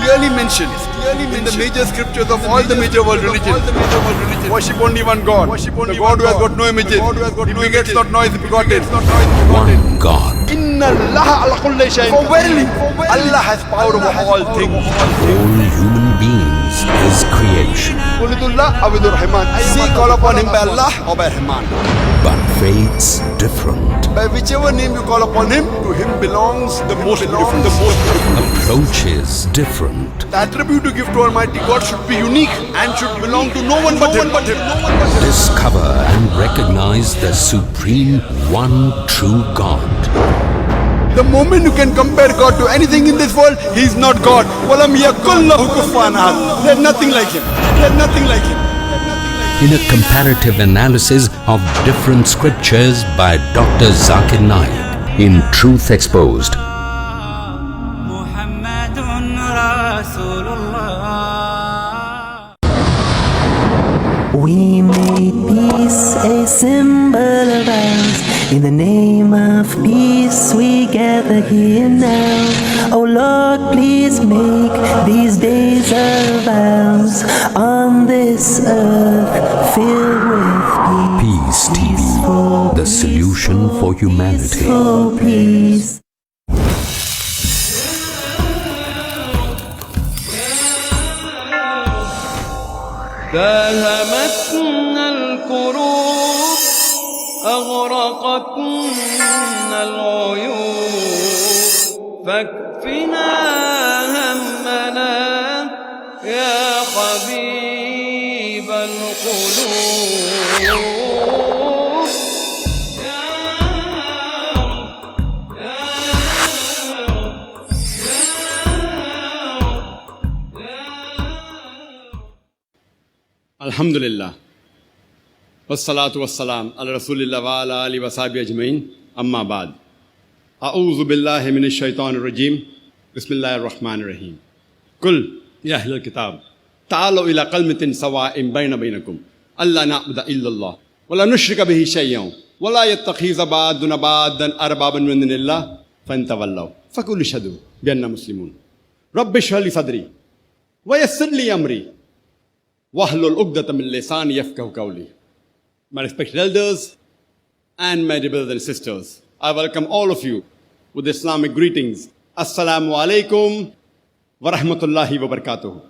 clearly mentioned in the major scriptures of all the major world religions. Worship only one God. The God who has got no images. He begets not, nor is begotten. One God. Inna Allah ala kulli shay'in. For verily, Allah has power over all things. All human beings His creation. Qulidullah awidur Rahman. See, call upon Him by Allah or by Rahman. But faith's different. By whichever name you call upon Him, to Him belongs the most beautiful, the most beautiful. Approach is different. The attribute you give to Almighty God should be unique and should belong to no one but Him. Discover and recognize the supreme one true God. The moment you can compare God to anything in this world, He is not God. وَلَمْ يَكُنْ لَهُ كُفُوًا أَحَدٌ. There's nothing like Him. There's nothing like Him. In a comparative analysis of different scriptures by Dr. Zakir Naik in Truth Exposed. We made peace a symbol of ours. In the name of peace we gather here now. Oh Lord, please make these days of ours on this earth filled with Peace TV, the solution for humanity. peaceful peace. داهمتنا الكروب أغرقتنا العيوب فاكفنا همنا يا حبيب القلوب Alhamdulillah. Wassalatu wassalam ala Rasulillah wa ala alihi wa sahbihi ajma'in. Amma ba'd. A'udhu billahi minash shaitanir rajim. Bismillahir rahmanir rahim. Kul ya ahlal kitab. Ta'alu ila kalimatin sawa'in bainakum. Alla na'budu illa Allah. Wa la nushrika bihi shay'an. Wa la yattakhiza ba'duna ba'dan arbaban min dunillah. Fantawallaw. Fakulu shahadu bi anna muslimun. Rabbi shrah li sadri. Wa yassir li amri. Wahlul uqdata min lisani yafqahu qawli. My respected elders and my dear brothers and sisters, I welcome all of you with Islamic greetings. Assalamu alaikum wa rahmatullahi wa barakatuh.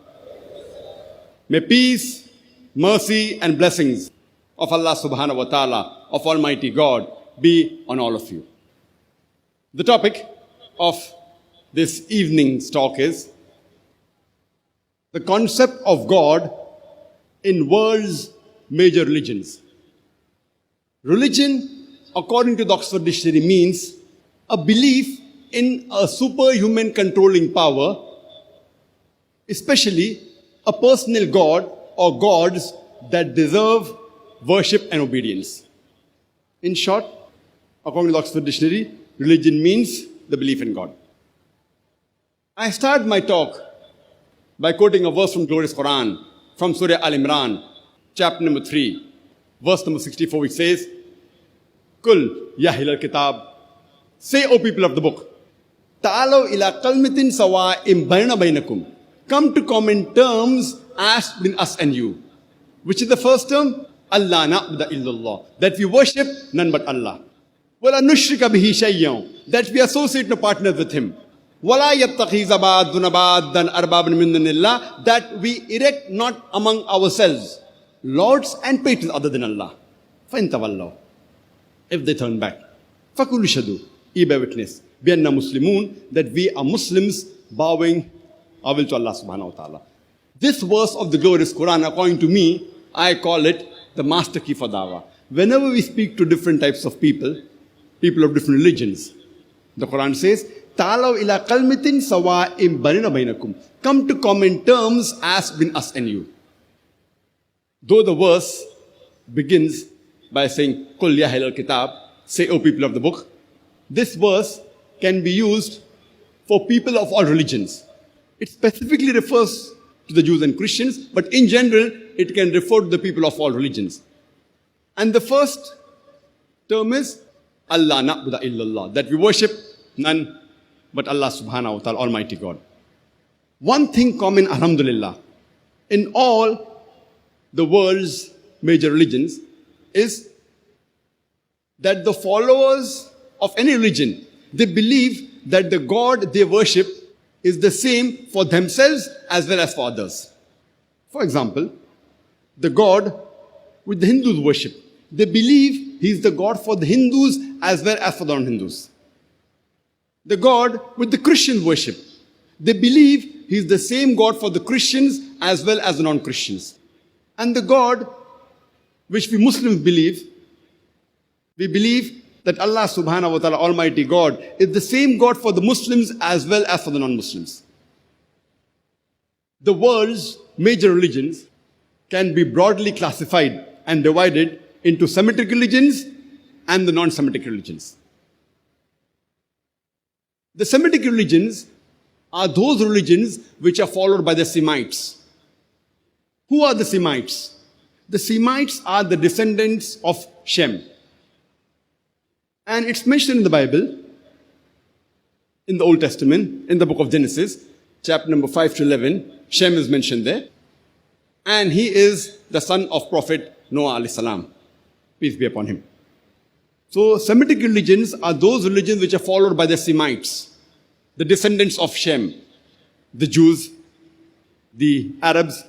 May peace, mercy and blessings of Allah subhanahu wa ta'ala, of Almighty God, be on all of you. The topic of this evening's talk is the concept of God in world's major religions. Religion, according to the Oxford Dictionary, means a belief in a superhuman controlling power, especially a personal God or gods that deserve worship and obedience. In short, according to the Oxford Dictionary, religion means the belief in God. I start my talk by quoting a verse from glorious Quran, from Surah Al-Imran, chapter number 3, verse number 64, which says, Kul ya ahlal kitab, say, O people of the book, Ta'alaw ila kalmatin sawa'im bainakum, come to common terms as between us and you. Which is the first term? Allah na'budu illallah, that we worship none but Allah. Wala nushrika bihi shay'an, that we associate no partners with Him. وَلَا يَتَّخِذَ بَعْضُنَا بَعْضًا أَرْبَابًا مِّن دُونِ اللَّهِ, that we erect not among ourselves lords and patrons other than Allah. فَإِن تَوَلَّوْا, if they turn back. فَكُلُّ شَهِدُوا, ye bear witness, بِأَنَّا مُسْلِمُونَ, that we are Muslims bowing our will to Allah subhanahu wa ta'ala. This verse of the glorious Quran, according to me, I call it the master key for dawah. Whenever we speak to different types of people of different religions, the Quran says, Ta'alaw ila kalmatin sawa'im bainakum, come to common terms as between us and you. Though the verse begins by saying, Kul ya ahlal kitab, say, O people of the book, this verse can be used for people of all religions. It specifically refers to the Jews and Christians, but in general, it can refer to the people of all religions. And the first term is Allah na'budu illallah, that we worship none but Allah subhanahu wa ta'ala, Almighty God. one thing common, alhamdulillah, in all the world's major religions is that the followers of any religion, they believe that the God they worship is the same for themselves as well as for others. For example, the God which the Hindus worship, they believe he is the God for the Hindus as well as for the non-Hindus. The God which the Christians worship, they believe he is the same God for the Christians as well as the non-Christians. And the God which we Muslims believe, we believe that Allah subhanahu wa ta'ala, Almighty God, is the same God for the Muslims as well as for the non-Muslims. The world's major religions can be broadly classified and divided into Semitic religions and the non-Semitic religions. The Semitic religions are those religions which are followed by the Semites. Who are the Semites? The Semites are the descendants of Shem. And it's mentioned in the Bible, in the Old Testament, in the book of Genesis, chapter number 5 to 11, Shem is mentioned there. And he is the son of Prophet Noah alayhi salam. Peace be upon him. So Semitic religions are those religions which are followed by the Semites, the descendants of Shem, the Jews, the Arabs,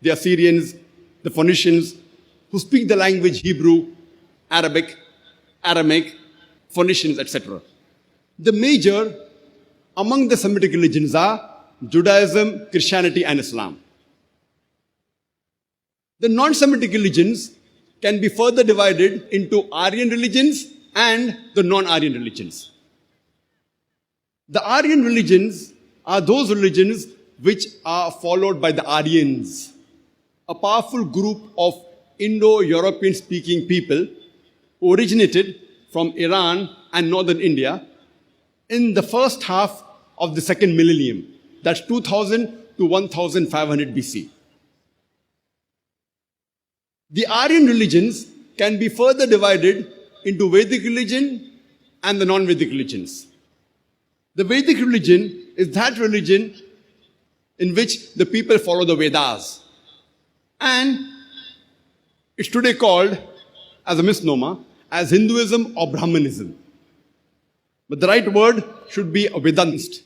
the Assyrians, the Phoenicians, who speak the language Hebrew, Arabic, Aramaic, Phoenicians, etc. The major among the Semitic religions are Judaism, Christianity, and Islam. The non-Semitic religions can be further divided into Aryan religions and the non-Aryan religions. The Aryan religions are those religions which are followed by the Aryans, a powerful group of Indo-European speaking people who originated from Iran and northern India in the first half of the second millennium, that's 2000 to 1500 BC. The Aryan religions can be further divided into Vedic religion and the non-Vedic religions. The Vedic religion is that religion in which the people follow the Vedas. And it's today called, as a misnomer, as Hinduism or Brahmanism. But the right word should be Vedantist.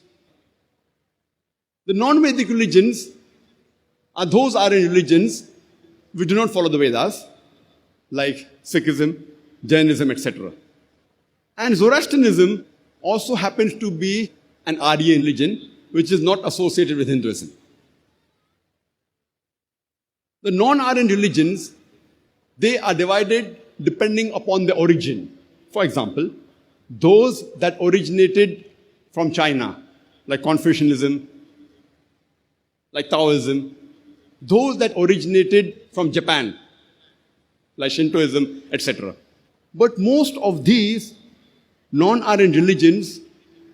The non-Vedic religions are those Aryan religions which do not follow the Vedas, like Sikhism, Jainism, etc. And Zoroastrianism also happens to be an Aryan religion which is not associated with Hinduism. The non-Aryan religions, they are divided depending upon the origin. For example, those that originated from China, like Confucianism, like Taoism, those that originated from Japan, like Shintoism, etc. But most of these non-Aryan religions,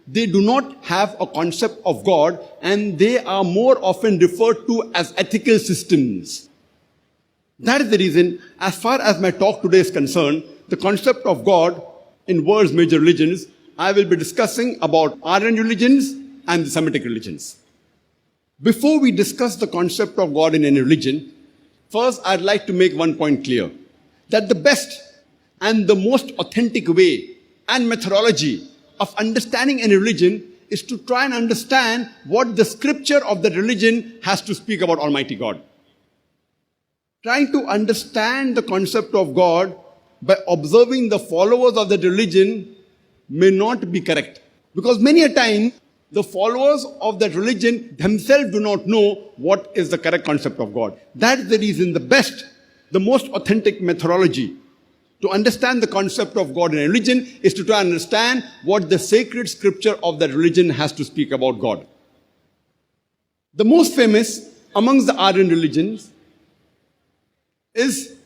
they do not have a concept of God, and they are more often referred to as ethical systems. That is the reason, as far as my talk today is concerned, the concept of God in world's major religions, I will be discussing about Aryan religions and the Semitic religions. Before we discuss the concept of God in any religion, first I'd like to make one point clear, that the best and the most authentic way and methodology of understanding any religion is to try and understand what the scripture of that religion has to speak about Almighty God. Trying to understand the concept of God by observing the followers of that religion may not be correct. Because many a time, the followers of that religion themselves do not know what is the correct concept of God. That is the reason the best, the most authentic methodology to understand the concept of God in a religion is to try and understand what the sacred scripture of that religion has to speak about God. The most famous amongst the Aryan religions is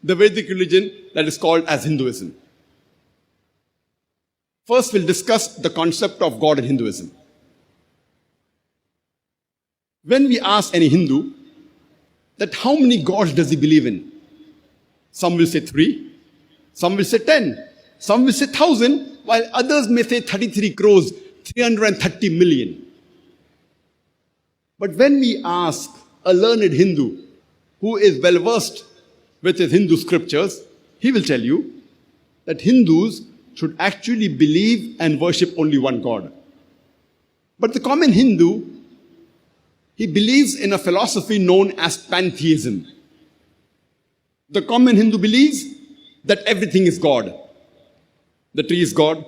the Vedic religion that is called as Hinduism. First, we'll discuss the concept of God in Hinduism. When we ask any Hindu that how many gods does he believe in, some will say 3, some will say 10, some will say 1,000, while others may say 33 crores, 330 million. But when we ask a learned Hindu who is well versed with his Hindu scriptures, he will tell you that Hindus should actually believe and worship only one God. But the common Hindu, he believes in a philosophy known as pantheism. The common Hindu believes that everything is God. The tree is God,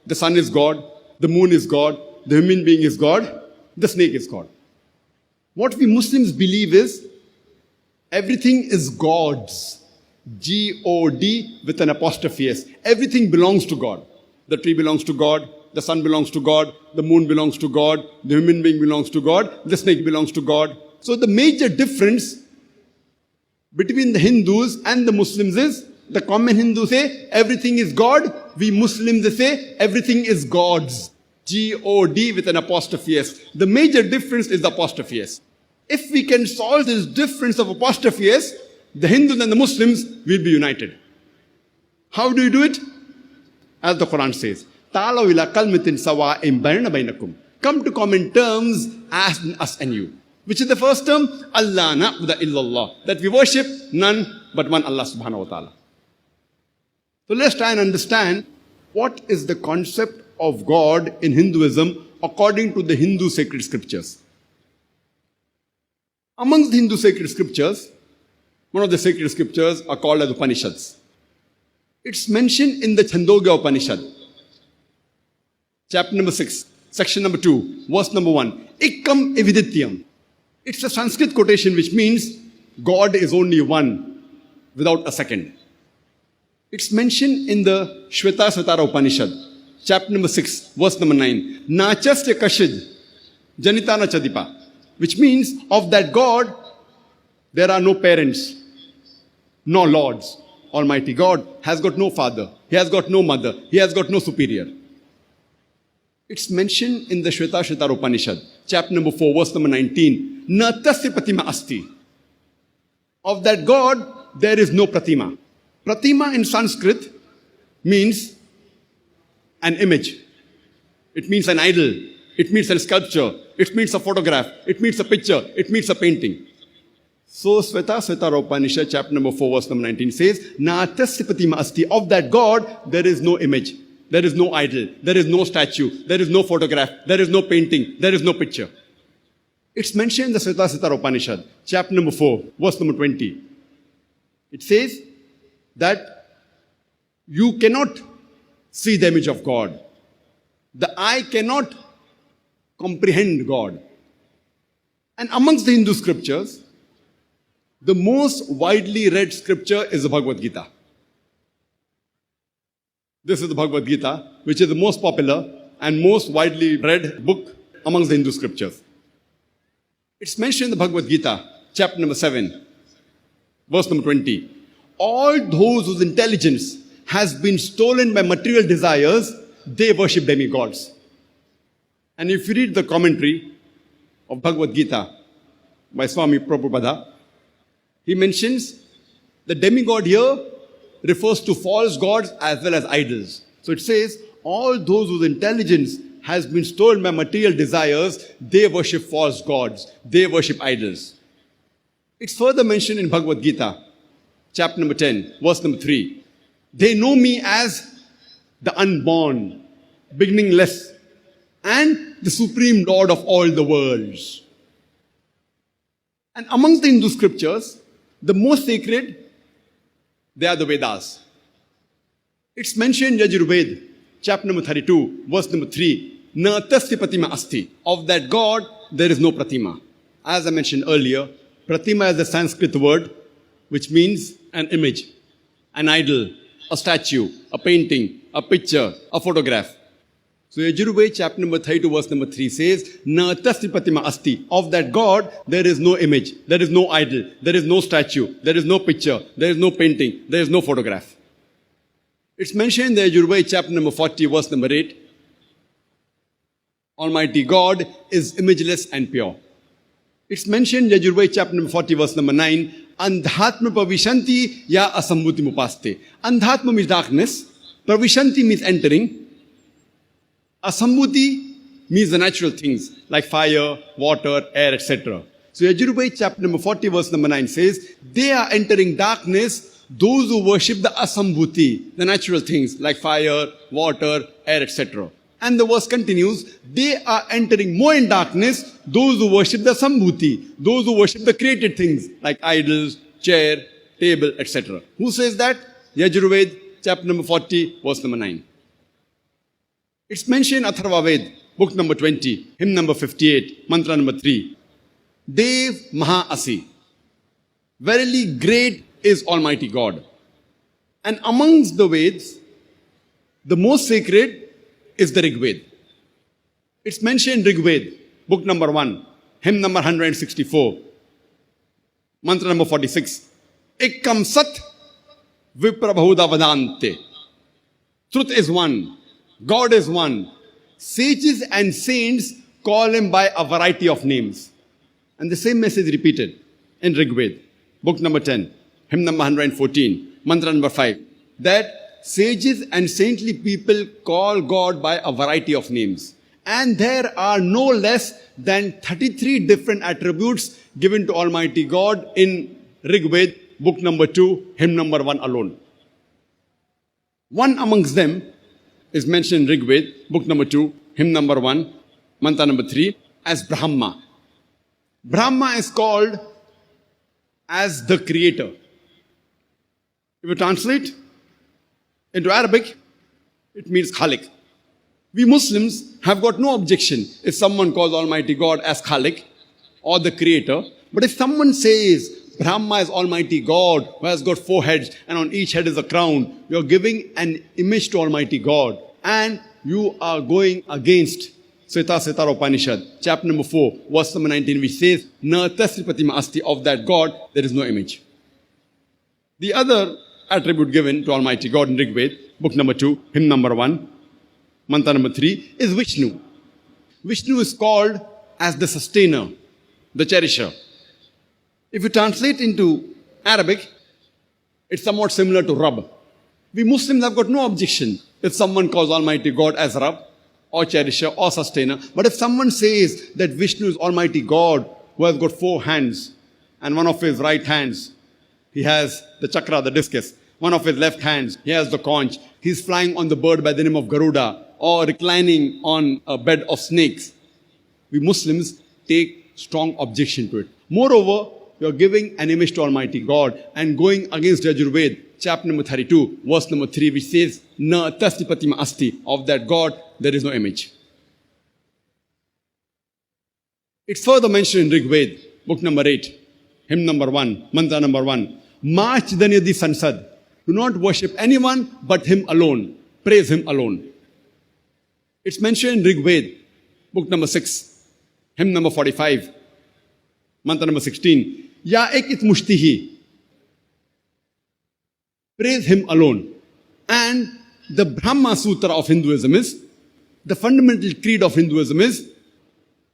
the sun is God, the moon is God, the human being is God, the snake is God. What we Muslims believe is everything is God's. G-O-D with an apostrophe S. Everything belongs to God. The tree belongs to God, the sun belongs to God, the moon belongs to God, the human being belongs to God, the snake belongs to God. So the major difference between the Hindus and the Muslims is the common Hindus say everything is God, we Muslims say everything is God's. G-O-D with an apostrophe S. The major difference is the apostrophe S. If we can solve this difference of apostrophe S, the Hindus and the Muslims will be united. How do you do it? As the Quran says, "Ta'alaw ila kalmatin sawa'in baynana baynakum." Come to common terms as us and you. Which is the first term? Allah na'budu illallah. That we worship none but one Allah subhanahu wa ta'ala. So let's try and understand what is the concept of God in Hinduism according to the Hindu sacred scriptures. Amongst the Hindu sacred scriptures, one of the sacred scriptures are called as Upanishads. It's mentioned in the Chandogya Upanishad, chapter number 6, section number 2, verse number 1. Ikkam evidityam. It's a Sanskrit quotation which means God is only one, without a second. It's mentioned in the Shvetasvatara Upanishad, chapter number 6, verse number 9. Nachasya kashid janitana chadipa. Which means of that God, there are no parents, no lords. Almighty God has got no father. He has got no mother. He has got no superior. It's mentioned in the Shvetasvatara Upanishad, chapter number 4, verse number 19. Na tasya pratima asti. Of that God, there is no pratima. Pratima in Sanskrit means an image. It means an idol. It means a sculpture. It means a photograph. It means a picture. It means a painting. So Shvetasvatara Upanishad, chapter number 4, verse number 19 says, Na tasya pratima asti. Of that God, there is no image. There is no idol. There is no statue. There is no photograph. There is no painting. There is no picture. It's mentioned in the Shvetasvatara Upanishad, chapter number 4, verse number 20. It says that you cannot see the image of God. The eye cannot comprehend God. And amongst the Hindu scriptures, the most widely read scripture is the Bhagavad Gita. This is the Bhagavad Gita, which is the most popular and most widely read book amongst the Hindu scriptures. It's mentioned in the Bhagavad Gita, chapter number 7, verse number 20. All those whose intelligence has been stolen by material desires, they worship demigods. And if you read the commentary of Bhagavad Gita by Swami Prabhupada, he mentions the demigod here refers to false gods as well as idols. So it says, all those whose intelligence has been stolen by material desires, they worship false gods. They worship idols. It's further mentioned in Bhagavad Gita, chapter number 10, verse number 3. They know me as the unborn, beginningless, and the supreme Lord of all the worlds. And amongst the Hindu scriptures, the most sacred, they are the Vedas. It's mentioned in Yajurveda, chapter number 32, verse number 3. Na tasya pratima asti. Of that God, there is no pratima. As I mentioned earlier, pratima is a Sanskrit word which means an image, an idol, a statue, a painting, a picture, a photograph. So Yajurveda chapter number 32 verse number 3 says, Na tasya pratima asti. Of that God, there is no image, there is no idol, there is no statue, there is no picture, there is no painting, there is no photograph. It's mentioned in the Yajurveda chapter number 40 verse number 8. Almighty God is imageless and pure. It's mentioned in Yajurveda chapter number 40 verse number 9. Andhatma pravishanti ya asambhuti mupaste. Andhatma means darkness. Pravishanti means entering. Asambhuti means the natural things like fire, water, air, etc. So Yajurved chapter number 40 verse number 9 says, they are entering darkness, those who worship the asambhuti, the natural things like fire, water, air, etc. And the verse continues, they are entering more in darkness, those who worship the sambhuti, those who worship the created things like idols, chair, table, etc. Who says that? Yajurved chapter number 40 verse number 9. It's mentioned in Atharva Ved, book number 20, hymn number 58, mantra number 3. Dev Maha Asi. Verily great is Almighty God. And amongst the Veds, the most sacred is the Rig Ved. It's mentioned in Rig Ved, book number 1, hymn number 164, mantra number 46. Ekkam Sat Viprabhuda Vadante. Truth is one. God is one. Sages and saints call him by a variety of names. And the same message repeated in Rig Ved, book number 10, hymn number 114, mantra number 5. That sages and saintly people call God by a variety of names. And there are no less than 33 different attributes given to Almighty God in Rig Ved, book number 2, hymn number 1 alone. One amongst them is mentioned in Rig Ved, book number 2, hymn number 1, mantra number 3, as Brahma. Brahma is called as the creator. If you translate into Arabic, it means Khalik. We Muslims have got no objection if someone calls Almighty God as Khalik or the creator. But if someone says Brahma is Almighty God who has got 4 heads and on each head is a crown, you are giving an image to Almighty God and you are going against Svetasvatara Upanishad, chapter number 4, verse number 19, which says, Na tasri pratima asti, of that God, there is no image. The other attribute given to Almighty God in Rig Ved, book number 2, hymn number 1, mantra number 3, is Vishnu. Vishnu is called as the sustainer, the cherisher. If you translate into Arabic, it's somewhat similar to Rabb. We Muslims have got no objection if someone calls Almighty God as Rabb, or cherisher, or sustainer. But if someone says that Vishnu is Almighty God who has got 4 hands, and one of his right hands, he has the chakra, the discus. One of his left hands, he has the conch. He's flying on the bird by the name of Garuda, or reclining on a bed of snakes. We Muslims take strong objection to it. Moreover, you're giving an image to Almighty God and going against Yajurved, chapter number 32, verse number 3, which says, Na tasri pratima asti, of that God, there is no image. It's further mentioned in Rig Ved, book number 8, hymn number 1, mantra number 1. Ma chidanyadi sansad. Do not worship anyone but him alone. Praise him alone. It's mentioned in Rig Ved, book number 6, hymn number 45, mantra number 16. Ya ek it mushtihi. Praise him alone. And the Brahma Sutra of Hinduism is, the fundamental creed of Hinduism is,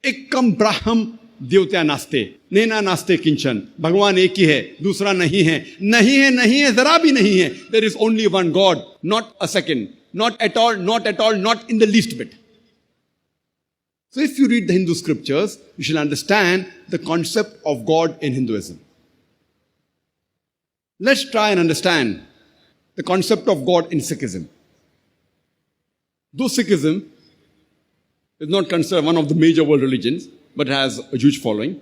Ekkam Braham Dyotya Naste. Nena Naste Kinchan. Bhagwan ek hi hai, dusra nahi hai. Nahi hai, nahi hai, zara bhi nahi hai. There is only one God, not a second. Not at all, not at all, not in the least bit. So if you read the Hindu scriptures, you shall understand the concept of God in Hinduism. Let's try and understand the concept of God in Sikhism. Though Sikhism is not considered one of the major world religions, but has a huge following,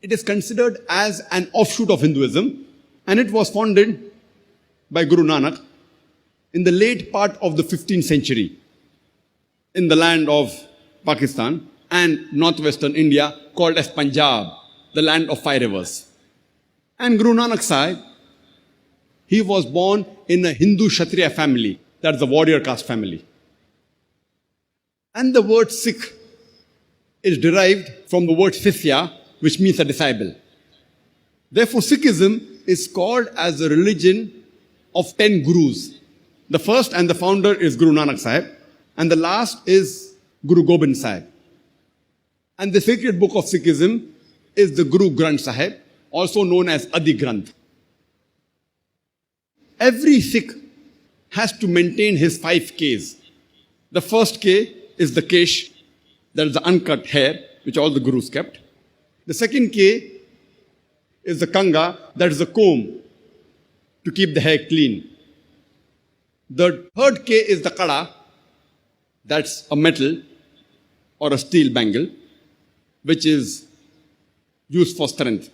it is considered as an offshoot of Hinduism, and it was founded by Guru Nanak in the late part of the 15th century in the land of Pakistan and northwestern India, called as Punjab, the land of 5 rivers. And Guru Nanak Sahib, he was born in a Hindu Kshatriya family, that's the warrior caste family. And the word Sikh is derived from the word Sisya, which means a disciple. Therefore, Sikhism is called as a religion of 10 gurus. The first and the founder is Guru Nanak Sahib, and the last is Guru Gobind Sahib. And the sacred book of Sikhism is the Guru Granth Sahib, also known as Adi Granth. Every Sikh has to maintain his 5 Ks. The first K is the Kesh, that is the uncut hair, which all the gurus kept. The second K is the Kanga, that is the comb to keep the hair clean. The third K is the Kada, that's a metal or a steel bangle, which is used for strength.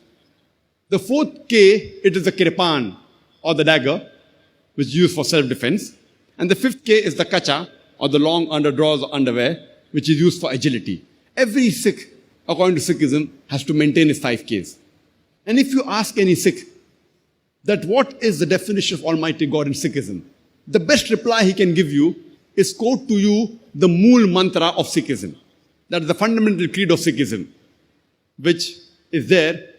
The fourth K, it is the Kirpan or the dagger, which is used for self-defense. And the fifth K is the Kacha or the long underdrawers or underwear, which is used for agility. Every Sikh, according to Sikhism, has to maintain his 5 Ks. And if you ask any Sikh that what is the definition of Almighty God in Sikhism, the best reply he can give you is quote to you the Mool Mantra of Sikhism. That is the fundamental creed of Sikhism, which is there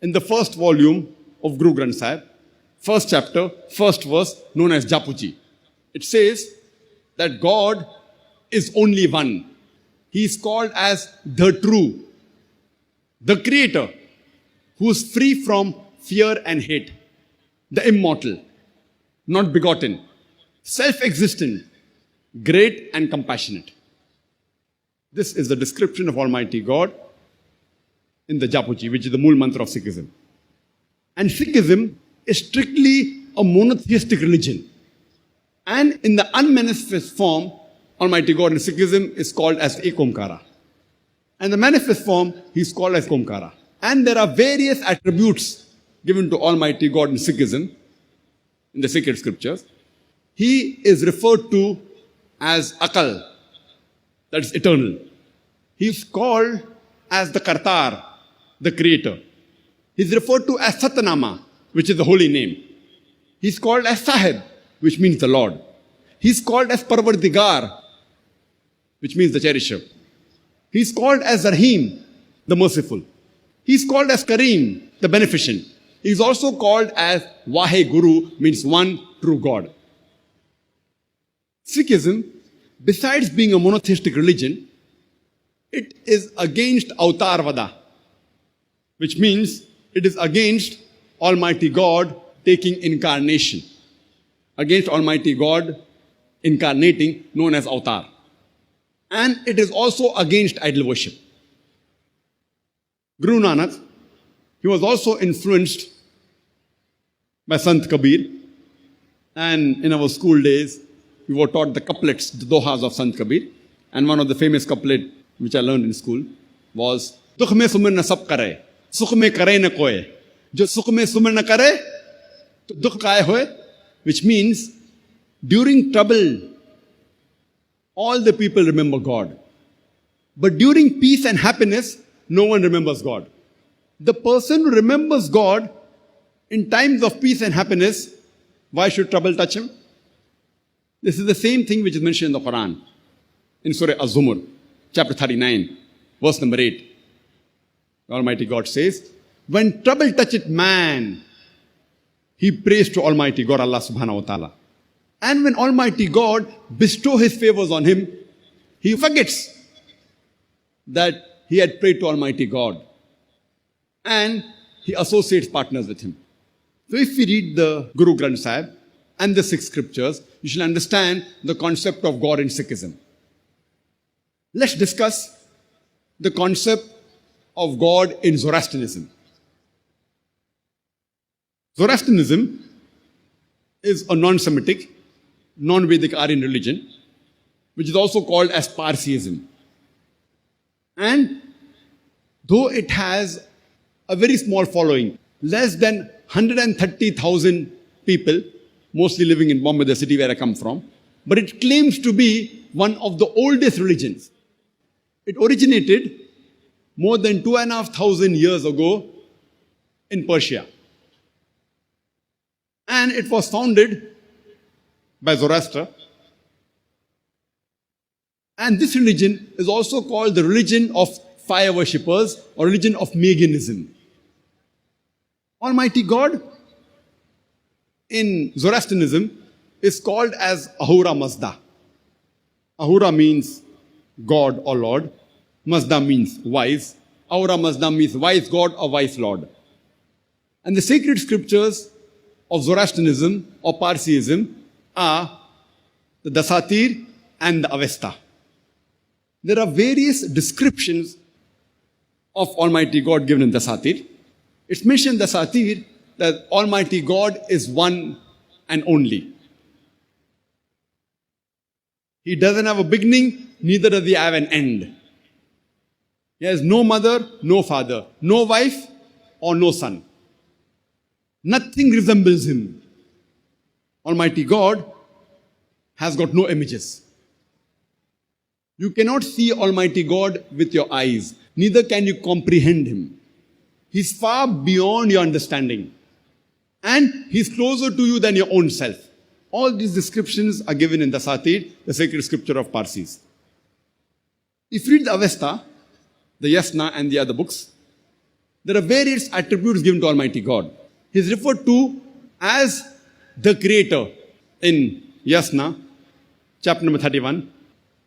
in the first volume of Guru Granth Sahib, first chapter, first verse, known as Japuji. It says that God is only one. He is called as the true, the creator, who is free from fear and hate, the immortal, not begotten, self-existent, great and compassionate. This is the description of Almighty God in the Japuji, which is the Mool Mantra of Sikhism. And Sikhism is strictly a monotheistic religion. And in the unmanifest form, Almighty God in Sikhism is called as Ekomkara. And the manifest form, he is called as Komkara. And there are various attributes given to Almighty God in Sikhism, in the sacred scriptures. He is referred to as Akal, that is eternal. He is called as the Kartar, the creator. He is referred to as Satanama, which is the holy name. He is called as Sahib, which means the Lord. He is called as Parvardigar, which means the cherisher. He is called as Rahim, the merciful. He is called as Kareem, the beneficent. He is also called as Vahe Guru, means one true God. Sikhism, besides being a monotheistic religion, it is against Avatarvada, which means it is against Almighty God taking incarnation, against Almighty God incarnating, known as Avatar. And it is also against idol worship. Guru Nanak, he was also influenced by Sant Kabir. And in our school days, we were taught the couplets, the dohas of Sant Kabir. And one of the famous couplet which I learned in school was, Dukh mein sumir na sab kare, sukh mein kare na koye. Jo sukh mein sumir na kare, to dukh kaye hoye. Which means, during trouble, all the people remember God. But during peace and happiness, no one remembers God. The person who remembers God in times of peace and happiness, why should trouble touch him? This is the same thing which is mentioned in the Quran, in Surah Az-Zumar, chapter 39, verse number 8. Almighty God says, when trouble toucheth man, he prays to Almighty God, Allah subhanahu wa ta'ala. And when Almighty God bestows his favors on him, he forgets that he had prayed to Almighty God. And he associates partners with him. So if we read the Guru Granth Sahib and the 6 scriptures, you shall understand the concept of God in Sikhism. Let's discuss the concept of God in Zoroastrianism. Zoroastrianism is a non-Semitic, non-Vedic Aryan religion, which is also called as Parsiism. And though it has a very small following, less than 130,000 people, mostly living in Bombay, the city where I come from, but it claims to be one of the oldest religions. It originated more than 2,500 years ago in Persia. And it was founded by Zoroaster. And this religion is also called the religion of fire worshippers or religion of Maganism. Almighty God in Zoroastrianism is called as Ahura Mazda. Ahura means God or Lord. Mazda means wise. Ahura Mazda means wise God or wise Lord. And the sacred scriptures of Zoroastrianism or Parsiism are the Dasatir and the Avesta. there are various descriptions of Almighty God given in the Dasatir. It's mentioned in the Dasatir that Almighty God is one and only. He doesn't have a beginning, neither does he have an end. He has no mother, no father, no wife, or no son. Nothing resembles him. Almighty God has got no images. You cannot see Almighty God with your eyes, neither can you comprehend him. He's far beyond your understanding, and he's closer to you than your own self. All these descriptions are given in the Dasatir, the sacred scripture of Parsis. If you read the Avesta, the Yasna and the other books, there are various attributes given to Almighty God. He is referred to as the Creator in Yasna, chapter number 31,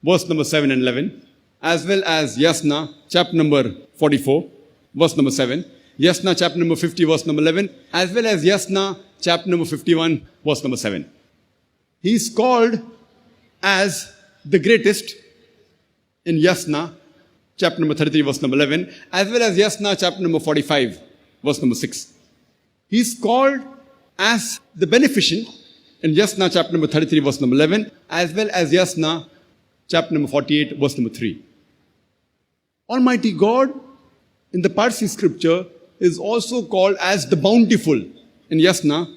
verse number 7 and 11, as well as Yasna, chapter number 44, verse number 7, Yasna, chapter number 50, verse number 11, as well as Yasna, chapter number 51, verse number 7. He is called as the greatest in Yasna, chapter number 33, verse number 11, as well as Yasna, chapter number 45, verse number 6. He is called as the beneficent in Yasna, chapter number 33, verse number 11, as well as Yasna, chapter number 48, verse number 3. Almighty God in the Parsi scripture is also called as the bountiful in Yasna,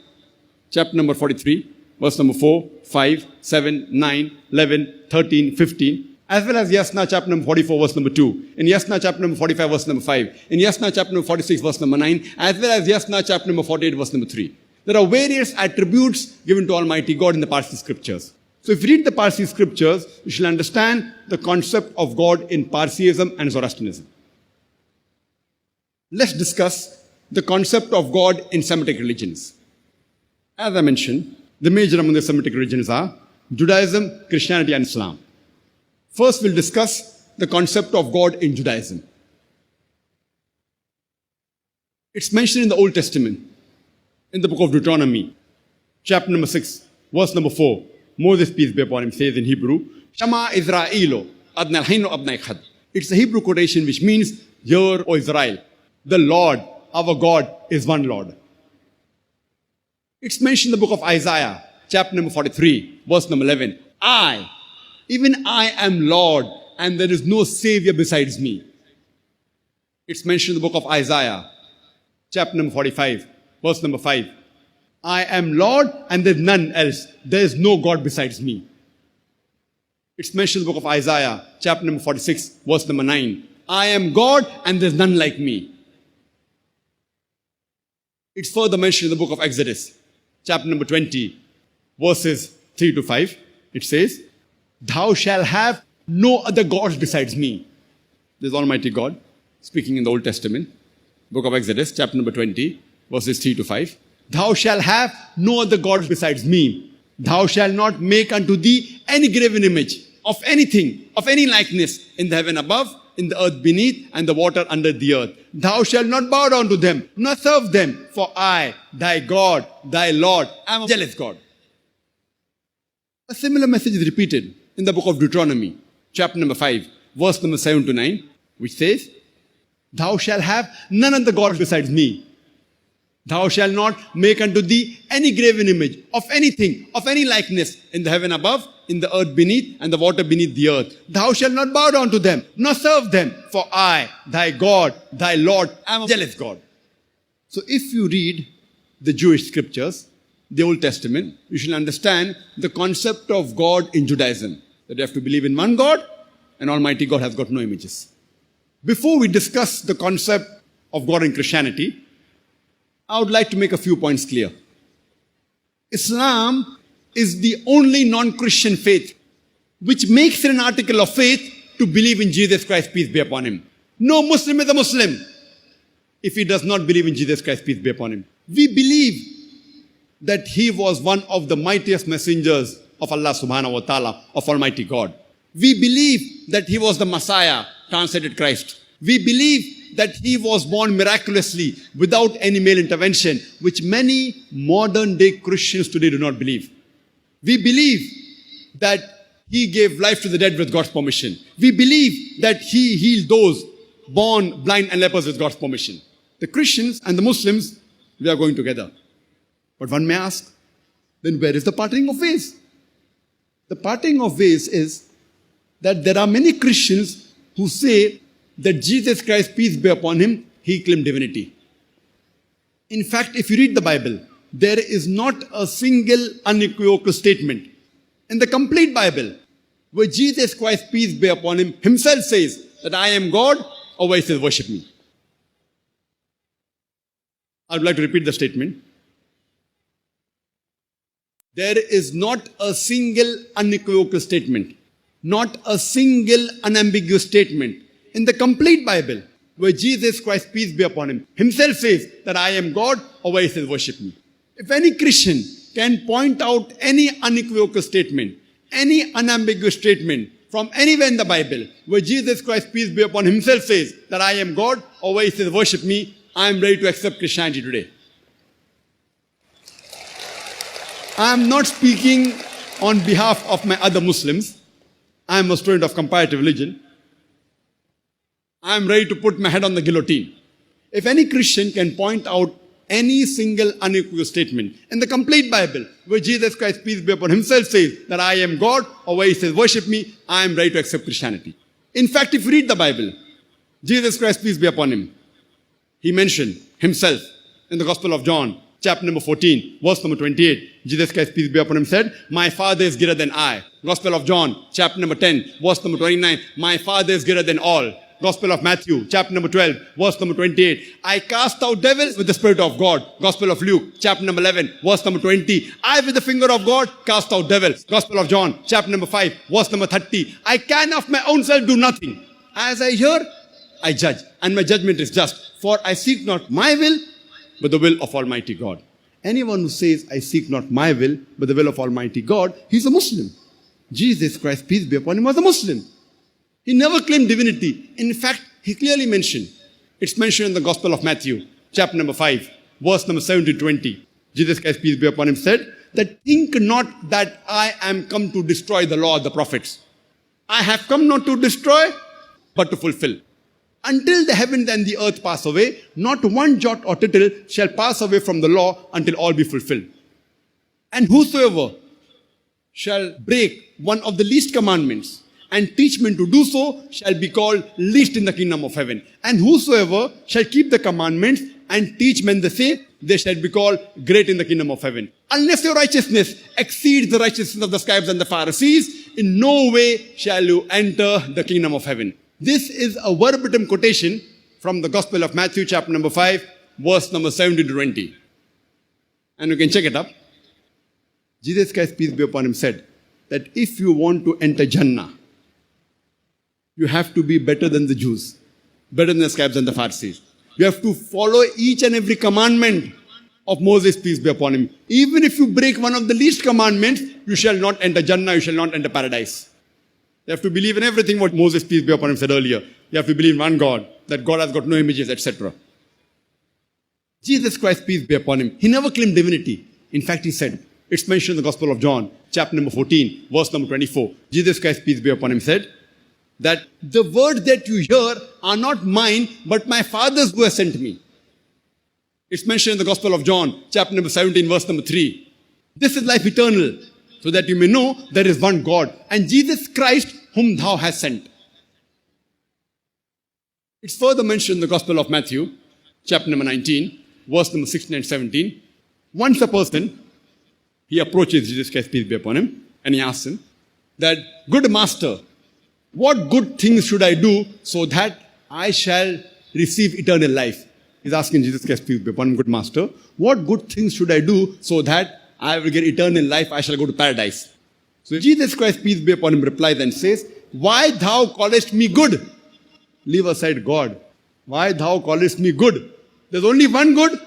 chapter number 43, verse number 4, 5, 7, 9, 11, 13, 15, as well as Yasna chapter number 44, verse number 2, in Yasna chapter number 45, verse number 5, in Yasna chapter number 46, verse number 9, as well as Yasna chapter number 48, verse number 3. There are various attributes given to Almighty God in the Parsi scriptures. So if you read the Parsi scriptures, you shall understand the concept of God in Parsiism and Zoroastrianism. Let's discuss the concept of God in Semitic religions. As I mentioned, the major among the Semitic religions are Judaism, Christianity, and Islam. First, we'll discuss the concept of God in Judaism. It's mentioned in the Old Testament, in the book of Deuteronomy, chapter number 6, verse number 4. Moses, peace be upon him, says in Hebrew, Shama Israelo, Adnal Hainu Abnai Khad. It's a Hebrew quotation which means, Hear, O Israel, the Lord, our God, is one Lord. It's mentioned in the book of Isaiah, chapter number 43, verse number 11. Even I am Lord, and there is no Savior besides me. It's mentioned in the book of Isaiah, chapter number 45, verse number 5. I am Lord, and there is none else. There is no God besides me. It's mentioned in the book of Isaiah, chapter number 46, verse number 9. I am God, and there is none like me. It's further mentioned in the book of Exodus, chapter number 20, verses 3 to 5. It says, Thou shalt have no other gods besides me. This is Almighty God speaking in the Old Testament, book of Exodus, chapter number 20, verses 3 to 5. Thou shalt have no other gods besides me. Thou shalt not make unto thee any graven image of anything, of any likeness in the heaven above, in the earth beneath, and the water under the earth. Thou shalt not bow down to them, nor serve them, for I, thy God, thy Lord, am a jealous God. A similar message is repeated in the book of Deuteronomy, chapter number 5, verse number 7 to 9, which says, Thou shalt have none other gods besides me. Thou shalt not make unto thee any graven image of anything, of any likeness in the heaven above, in the earth beneath, and the water beneath the earth. Thou shalt not bow down to them, nor serve them, for I, thy God, thy Lord, am a jealous God. So if you read the Jewish scriptures, the Old Testament, you shall understand the concept of God in Judaism. That you have to believe in one God, and Almighty God has got no images. Before we discuss the concept of God in Christianity, I would like to make a few points clear. Islam is the only non-Christian faith which makes it an article of faith to believe in Jesus Christ, peace be upon him. No Muslim is a Muslim if he does not believe in Jesus Christ, peace be upon him. We believe that he was one of the mightiest messengers of Allah subhanahu wa ta'ala, of Almighty God. We believe that he was the Messiah, translated Christ. We believe that he was born miraculously without any male intervention, which many modern day Christians today do not believe. We believe that He gave life to the dead with God's permission. We believe that He healed those born blind and lepers with God's permission. The Christians and the Muslims, we are going together. But one may ask, then where is the parting of ways? The parting of ways is that there are many Christians who say that Jesus Christ, peace be upon Him, He claimed divinity. In fact, if you read the Bible, there is not a single unequivocal statement in the complete Bible where Jesus Christ, peace be upon Him, Himself says that I am God, or where He says worship me. I would like to repeat the statement. There is not a single unequivocal statement, not a single unambiguous statement in the complete Bible where Jesus Christ, peace be upon Him, Himself says that I am God, or where He says worship me. If any Christian can point out any unequivocal statement, any unambiguous statement from anywhere in the Bible where Jesus Christ, peace be upon Him, Himself says that I am God, or where He says worship me, I am ready to accept Christianity today. I am not speaking on behalf of my other Muslims. I am a student of comparative religion. I am ready to put my head on the guillotine. If any Christian can point out any single unequivocal statement in the complete Bible where Jesus Christ, peace be upon Himself, says that I am God, or where He says worship me, I am ready to accept Christianity. In fact, if you read the Bible, Jesus Christ, peace be upon Him, He mentioned Himself in the Gospel of John, chapter number 14, verse number 28. Jesus Christ, peace be upon Him, said, my Father is greater than I. Gospel of John, chapter number 10, verse number 29. My Father is greater than all. Gospel of Matthew, chapter number 12, verse number 28. I cast out devils with the Spirit of God. Gospel of Luke, chapter number 11, verse number 20. I with the finger of God cast out devils. Gospel of John, chapter number 5, verse number 30. I can of my own self do nothing. As I hear, I judge, and my judgment is just. For I seek not my will, but the will of Almighty God. Anyone who says, I seek not my will, but the will of Almighty God, he's a Muslim. Jesus Christ, peace be upon Him, was a Muslim. He never claimed divinity. In fact, He clearly mentioned, it's mentioned in the Gospel of Matthew, chapter number 5, verse number 17 to 20. Jesus Christ, peace be upon Him, said, that think not that I am come to destroy the law of the prophets. I have come not to destroy, but to fulfill. Until the heavens and the earth pass away, not one jot or tittle shall pass away from the law until all be fulfilled. And whosoever shall break one of the least commandments and teach men to do so shall be called least in the kingdom of heaven. And whosoever shall keep the commandments and teach men the same, they shall be called great in the kingdom of heaven. Unless your righteousness exceeds the righteousness of the scribes and the Pharisees, in no way shall you enter the kingdom of heaven. This is a verbatim quotation from the Gospel of Matthew, chapter number 5, verse number 17 to 20. And you can check it up. Jesus Christ, peace be upon Him, said that if you want to enter Jannah, you have to be better than the Jews, better than the scribes and the Pharisees. You have to follow each and every commandment of Moses, peace be upon him. Even if you break one of the least commandments, you shall not enter Jannah, you shall not enter paradise. You have to believe in everything what Moses, peace be upon him, said earlier. You have to believe in one God, that God has got no images, etc. Jesus Christ, peace be upon Him, He never claimed divinity. In fact, He said, it's mentioned in the Gospel of John, chapter number 14, verse number 24. Jesus Christ, peace be upon Him, said that the words that you hear are not mine, but my Father's who has sent me. It's mentioned in the Gospel of John, chapter number 17, verse number 3. This is life eternal, so that you may know there is one God, and Jesus Christ whom thou hast sent. It's further mentioned in the Gospel of Matthew, chapter number 19, verse number 16 and 17. Once a person, he approaches Jesus Christ, peace be upon Him, and he asks Him that, good Master, what good things should I do so that I shall receive eternal life? He's asking Jesus Christ, peace be upon Him, good Master, what good things should I do so that I will get eternal life, I shall go to paradise? So Jesus Christ, peace be upon Him, replies and says, why thou callest me good? Leave aside God. Why thou callest me good? There's only one good,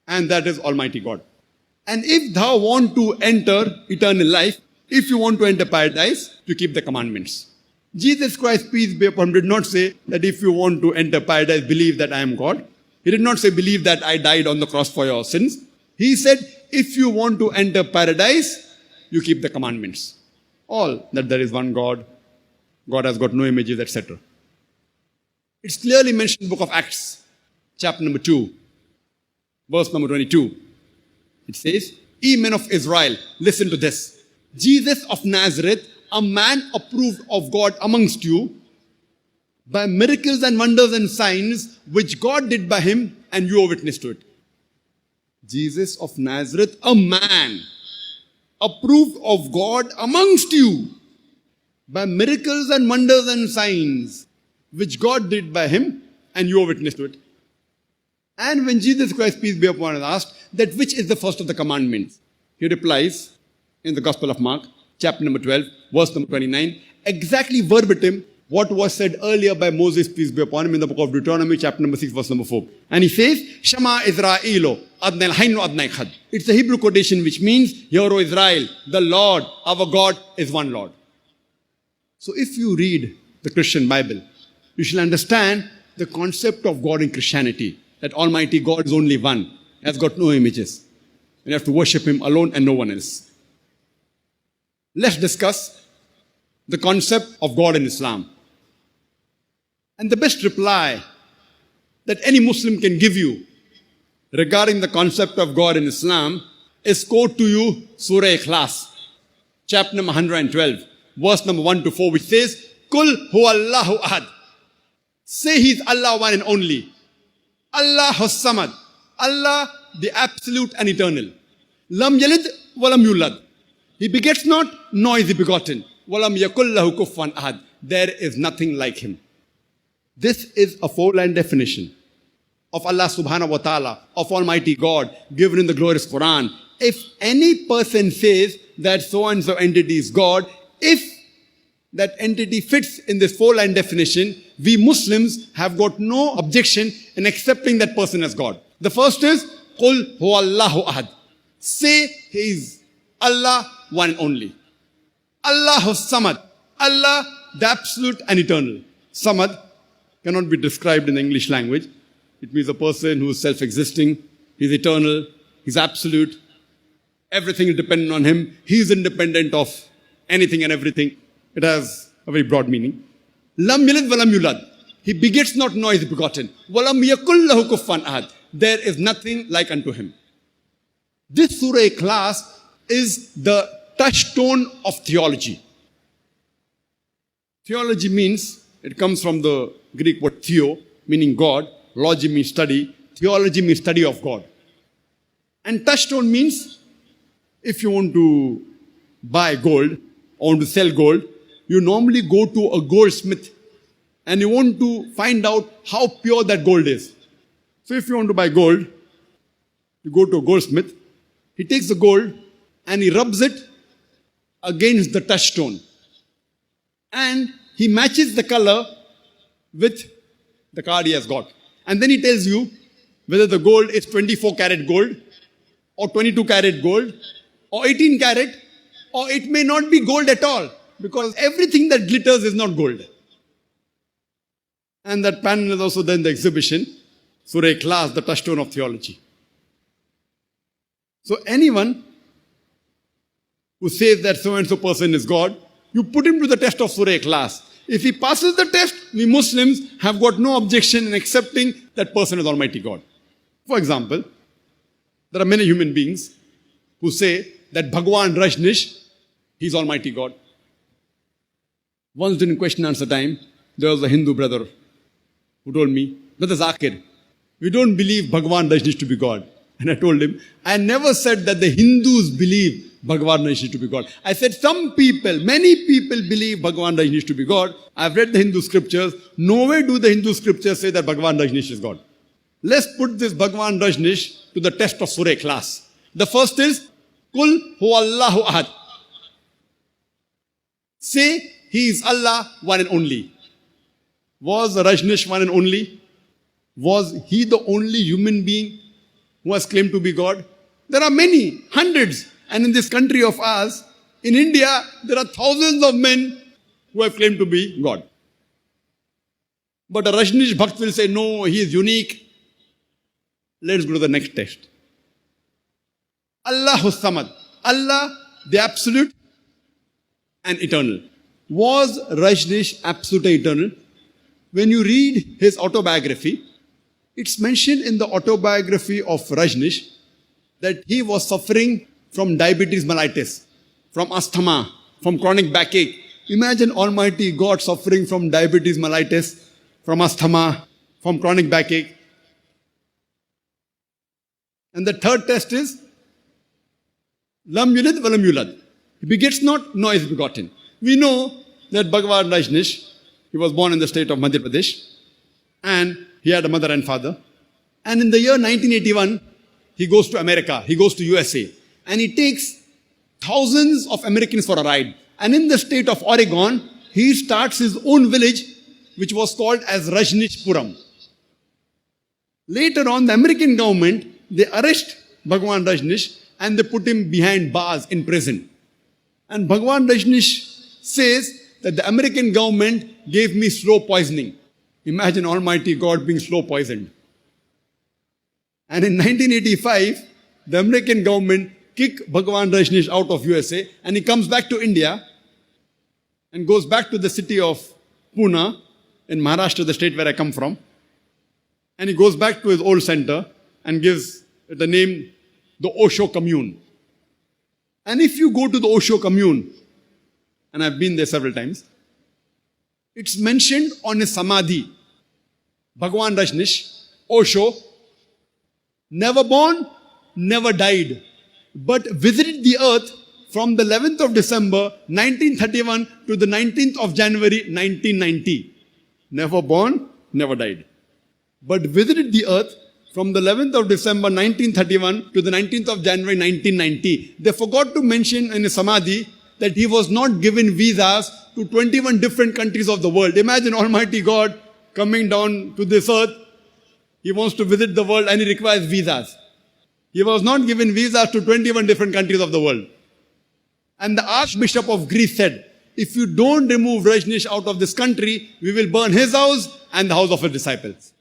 and that is Almighty God. And if thou want to enter eternal life, if you want to enter paradise, you keep the commandments. Jesus Christ, peace be upon Him, did not say that if you want to enter paradise, believe that I am God. He did not say, believe that I died on the cross for your sins. He said, if you want to enter paradise, you keep the commandments. all that there is one God, God has got no images, etc. It's clearly mentioned in the book of Acts, chapter number 2, verse number 22. It says, "Ye men of Israel, listen to this. Jesus of Nazareth, a man approved of God amongst you, by miracles and wonders and signs which God did by him, and you are witness to it." Jesus of Nazareth, a man approved of God amongst you, by miracles and wonders and signs which God did by him, and you are witness to it. And when Jesus Christ, peace be upon him, asked that which is the first of the commandments, he replies in the Gospel of Mark, chapter number 12, verse number 29, exactly verbatim what was said earlier by Moses, peace be upon him, in the book of Deuteronomy, chapter number 6, verse number 4. And he says, "Shema Israelo, Adnai Hainu Adnai Chad." It's a Hebrew quotation which means, "Hear, O Israel, the Lord, our God, is one Lord." So if you read the Christian Bible, you shall understand the concept of God in Christianity, that Almighty God is only one, has got no images. You have to worship him alone and no one else. Let's discuss the concept of God in Islam. And the best reply that any Muslim can give you regarding the concept of God in Islam is quote to you Surah Ikhlas, chapter number 112, verse number 1 to 4, which says, "Kul huwallahu ahad." Say he is Allah one and only. Allah Samad. Allah the absolute and eternal. Lam yalid walam yulad. He begets not, nor is he begotten. Walam yakul lahu kufuwan ahad. There is nothing like him. This is a four-line definition of Allah subhanahu wa ta'ala, of Almighty God, given in the glorious Quran. If any person says that so-and-so entity is God, if that entity fits in this four-line definition, we Muslims have got no objection in accepting that person as God. The first is, Qul huwallahu ahad. Say he is Allah one and only. Allahu Samad. Allah the absolute and eternal. Samad cannot be described in the English language. It means a person who is self-existing, he's eternal, he's absolute, everything is dependent on him, he's independent of anything and everything. It has a very broad meaning. Lam yalid walam yulad. He begets not, nor is he begotten. Walam yakul lahu kufuwan ahad. There is nothing like unto him. This Surah Ikhlas is the touchstone of theology. Theology means, it comes from the Greek word theo, meaning God. Logy means study. Theology means study of God. And touchstone means, if you want to buy gold, or want to sell gold, you normally go to a goldsmith and you want to find out how pure that gold is. So if you want to buy gold, you go to a goldsmith, he takes the gold and he rubs it against the touchstone. And he matches the color with the card he has got. And then he tells you whether the gold is 24 karat gold, or 22 karat gold, or 18 karat, or it may not be gold at all, because everything that glitters is not gold. And that panel is also then the exhibition, Surah Ikhlas, the touchstone of theology. So anyone who says that so-and-so person is God, you put him to the test of Surah Ikhlas. If he passes the test, we Muslims have got no objection in accepting that person as Almighty God. For example, there are many human beings who say that Bhagwan Rajneesh, he's Almighty God. Once during question answer time, there was a Hindu brother who told me, "Brother Zakir, we don't believe Bhagwan Rajneesh to be God." And I told him, I never said that the Hindus believe Bhagwan Rajneesh to be God. I said some people, many people believe Bhagwan Rajneesh to be God. I've read the Hindu scriptures. Nowhere do the Hindu scriptures say that Bhagwan Rajneesh is God. Let's put this Bhagwan Rajneesh to the test of Surah Ikhlas. The first is, Kul huwallahu ahad. Say he is Allah one and only. Was Rajneesh one and only? Was he the only human being who has claimed to be God? There are many, hundreds. And in this country of ours, in India, there are thousands of men who have claimed to be God. But a Rajneesh Bhakt will say, no, he is unique. Let's go to the next test. Allahu Samad. Allah, the absolute and eternal. Was Rajneesh absolutely eternal? When you read his autobiography, it's mentioned in the autobiography of Rajneesh that he was suffering from diabetes mellitus, from asthma, from chronic backache. Imagine Almighty God suffering from diabetes mellitus, from asthma, from chronic backache. And the third test is Lam yulid walam yulad. He begets not, nor is begotten. We know that Bhagwan Rajneesh, he was born in the state of Madhya Pradesh, and he had a mother and father. And in the year 1981, he goes to America, he goes to USA, and he takes thousands of Americans for a ride. And in the state of Oregon, he starts his own village, which was called as Rajneeshpuram. Later on, the American government, they arrest Bhagwan Rajneesh and they put him behind bars in prison. And Bhagwan Rajneesh says that the American government gave me slow poisoning. Imagine Almighty God being slow poisoned. And in 1985, the American government kicked Bhagwan Rajneesh out of USA and he comes back to India and goes back to the city of Pune in Maharashtra, the state where I come from. And he goes back to his old center and gives the name the Osho Commune. And if you go to the Osho Commune, and I've been there several times, it's mentioned on his samadhi, Bhagwan Rajneesh, Osho, never born, never died, but visited the earth from the 11th of December 1931 to the 19th of January 1990. Never born, never died, but visited the earth from the 11th of December 1931 to the 19th of January 1990. They forgot to mention in his samadhi that he was not given visas to 21 different countries of the world. Imagine Almighty God coming down to this earth. He wants to visit the world and he requires visas. He was not given visas to 21 different countries of the world. And the Archbishop of Greece said, if you don't remove Rajneesh out of this country, we will burn his house and the house of his disciples.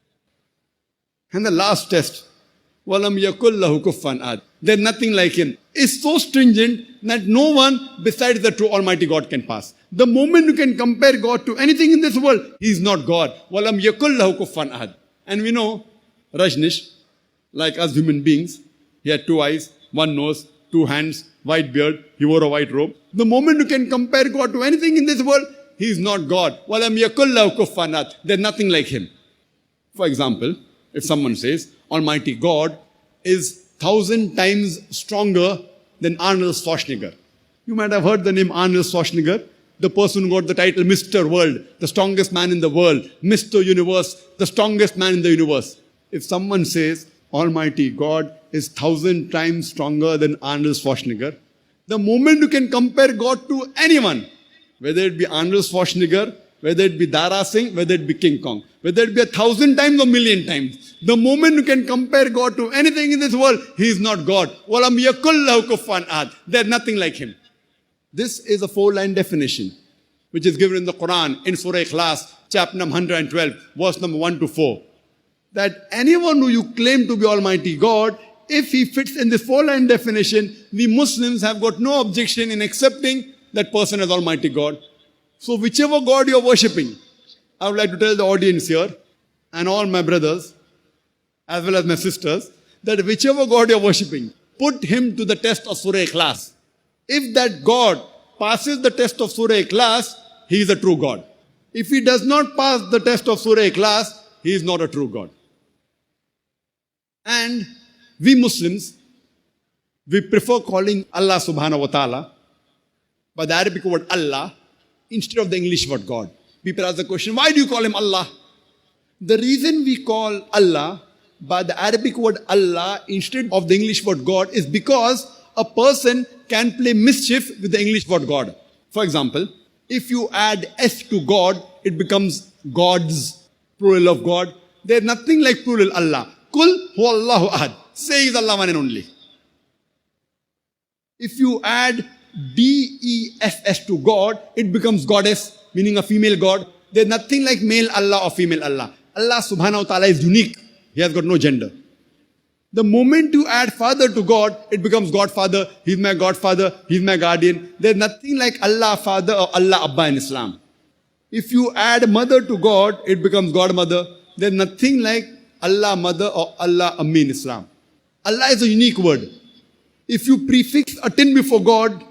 And the last test, Walam yakul lahu kuffan ahad. There's nothing like him. It's so stringent that no one besides the true Almighty God can pass. The moment you can compare God to anything in this world, He is not God. Walam yakul lahu kuffan ahad. And we know Rajneesh, like us human beings, he had 2 eyes, 1 nose, 2 hands, white beard, he wore a white robe. The moment you can compare God to anything in this world, He is not God. Walam yakul lahu kuffan ahad. There's nothing like Him. For example, if someone says, Almighty God is 1,000 times stronger than Arnold Schwarzenegger. You might have heard the name Arnold Schwarzenegger, the person who got the title Mr. World, the strongest man in the world, Mr. Universe, the strongest man in the universe. If someone says, Almighty God is 1,000 times stronger than Arnold Schwarzenegger, the moment you can compare God to anyone, whether it be Arnold Schwarzenegger, whether it be Dara Singh, whether it be King Kong, whether it be 1,000 times or 1,000,000 times, the moment you can compare God to anything in this world, He is not God. Walam yakul lahu kuffan ahad. There's nothing like Him. This is a 4-line definition, which is given in the Quran, in Surah Ikhlas, chapter number 112, verse number 1 to 4. That anyone who you claim to be Almighty God, if he fits in this 4-line definition, we Muslims have got no objection in accepting that person as Almighty God. So whichever God you're worshipping, I would like to tell the audience here, and all my brothers, as well as my sisters, that whichever God you're worshipping, put him to the test of Surah Ikhlas. If that God passes the test of Surah Ikhlas, he is a true God. If he does not pass the test of Surah Ikhlas, he is not a true God. And we Muslims, we prefer calling Allah subhanahu wa ta'ala by the Arabic word Allah instead of the English word God. People ask the question, why do you call him Allah? The reason we call Allah by the Arabic word Allah instead of the English word God is because a person can play mischief with the English word God. For example, if you add S to God, it becomes gods, plural of God. There's nothing like plural Allah. Kul huwallahu ahad. Say is Allah one and only. If you add D-E-S-S to God, it becomes goddess, meaning a female God. There's nothing like male Allah or female Allah. Allah subhanahu wa ta'ala is unique. He has got no gender. The moment you add father to God, it becomes Godfather. He's my Godfather. He's my guardian. There's nothing like Allah Father or Allah Abba in Islam. If you add mother to God, it becomes Godmother. There's nothing like Allah Mother or Allah Ammi in Islam. Allah is a unique word. If you prefix a tin before God,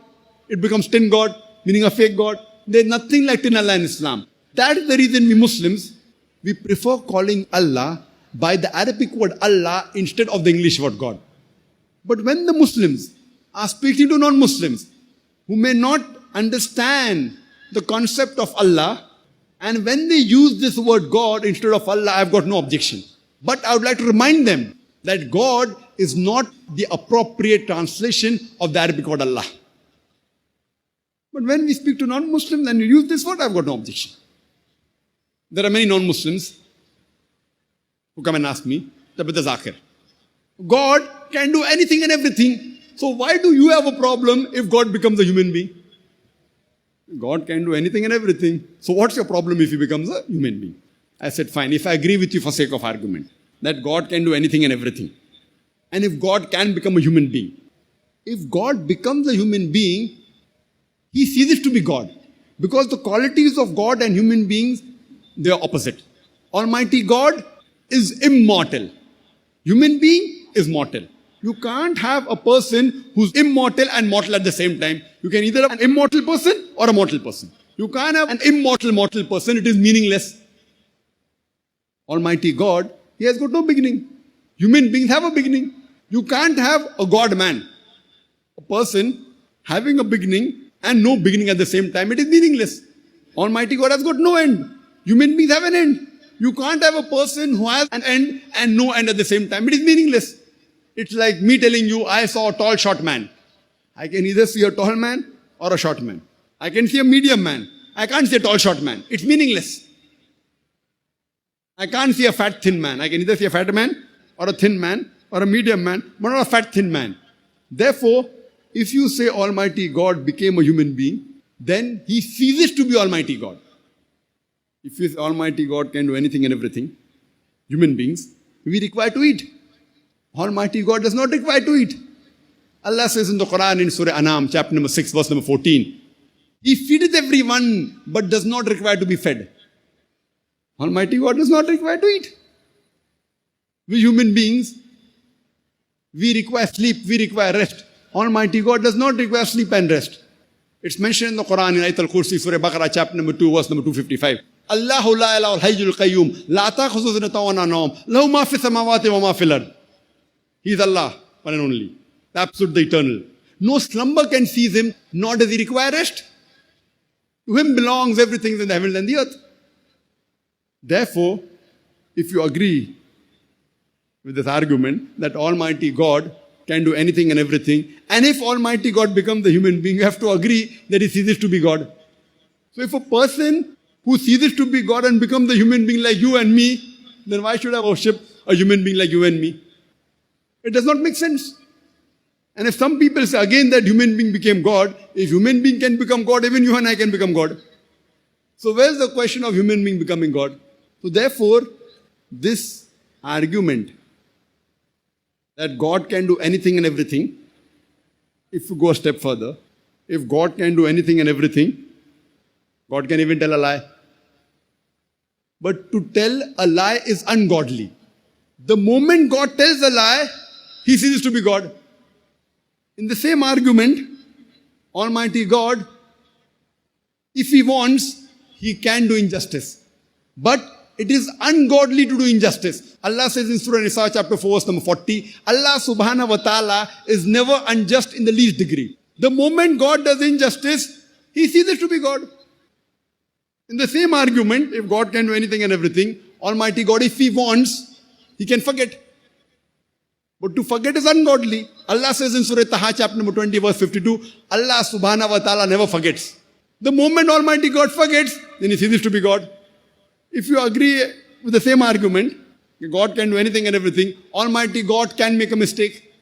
it becomes tin God, meaning a fake God. There's nothing like tin Allah in Islam. That is the reason we Muslims, we prefer calling Allah by the Arabic word Allah instead of the English word God. But when the Muslims are speaking to non-Muslims who may not understand the concept of Allah, and when they use this word God instead of Allah, I've got no objection. But I would like to remind them that God is not the appropriate translation of the Arabic word Allah. But when we speak to non-Muslims and you use this word, I've got no objection. There are many non-Muslims who come and ask me, Brother Zakir, God can do anything and everything. So why do you have a problem if God becomes a human being? God can do anything and everything. So what's your problem if he becomes a human being? I said, fine, if I agree with you for sake of argument, that God can do anything and everything, and if God can become a human being, if God becomes a human being, he ceases to be God. Because the qualities of God and human beings, they are opposite. Almighty God is immortal. Human being is mortal. You can't have a person who's immortal and mortal at the same time. You can either have an immortal person or a mortal person. You can't have an immortal mortal person. It is meaningless. Almighty God, he has got no beginning. Human beings have a beginning. You can't have a God man. A person having a beginning and no beginning at the same time. It is meaningless. Almighty God has got no end. Human beings have an end. You can't have a person who has an end and no end at the same time. It is meaningless. It's like me telling you, I saw a tall, short man. I can either see a tall man or a short man. I can see a medium man. I can't see a tall, short man. It's meaningless. I can't see a fat, thin man. I can either see a fat man or a thin man or a medium man, but not a fat, thin man. Therefore, if you say Almighty God became a human being, then he ceases to be Almighty God. If you say Almighty God can do anything and everything, human beings, we require to eat. Almighty God does not require to eat. Allah says in the Quran in Surah Anam, chapter number 6, verse number 14, he feedeth everyone, but does not require to be fed. Almighty God does not require to eat. We human beings, we require sleep, we require rest. Almighty God does not require sleep and rest. It's mentioned in the Quran in Ayat al-Kursi, Surah Baqarah, chapter number 2, verse number 255. Allahu la ilaha al-hayyul qayyum, la ta'khudhuhu sinatun wa la nawm, lahu ma fi samawati wa ma fil ard. He is Allah, one and only, the absolute, the eternal. No slumber can seize him, nor does he require rest. To him belongs everything in the heavens and the earth. Therefore, if you agree with this argument that Almighty God can do anything and everything, and if Almighty God becomes the human being, you have to agree that he ceases to be God. So if a person who ceases to be God and becomes the human being like you and me, then why should I worship a human being like you and me? It does not make sense. And if some people say again that human being became God, if human being can become God, even you and I can become God. So where's the question of human being becoming God? So therefore, this argument that God can do anything and everything, if you go a step further, if God can do anything and everything, God can even tell a lie. But to tell a lie is ungodly. The moment God tells a lie, he ceases to be God. In the same argument, Almighty God, if he wants, he can do injustice. But it is ungodly to do injustice. Allah says in Surah Nisa chapter 4 verse number 40, Allah subhanahu wa ta'ala is never unjust in the least degree. The moment God does injustice, he ceases to be God. In the same argument, if God can do anything and everything, Almighty God, if he wants, he can forget. But to forget is ungodly. Allah says in Surah Taha chapter number 20 verse 52, Allah subhanahu wa ta'ala never forgets. The moment Almighty God forgets, then he ceases to be God. If you agree with the same argument, God can do anything and everything, Almighty God can make a mistake.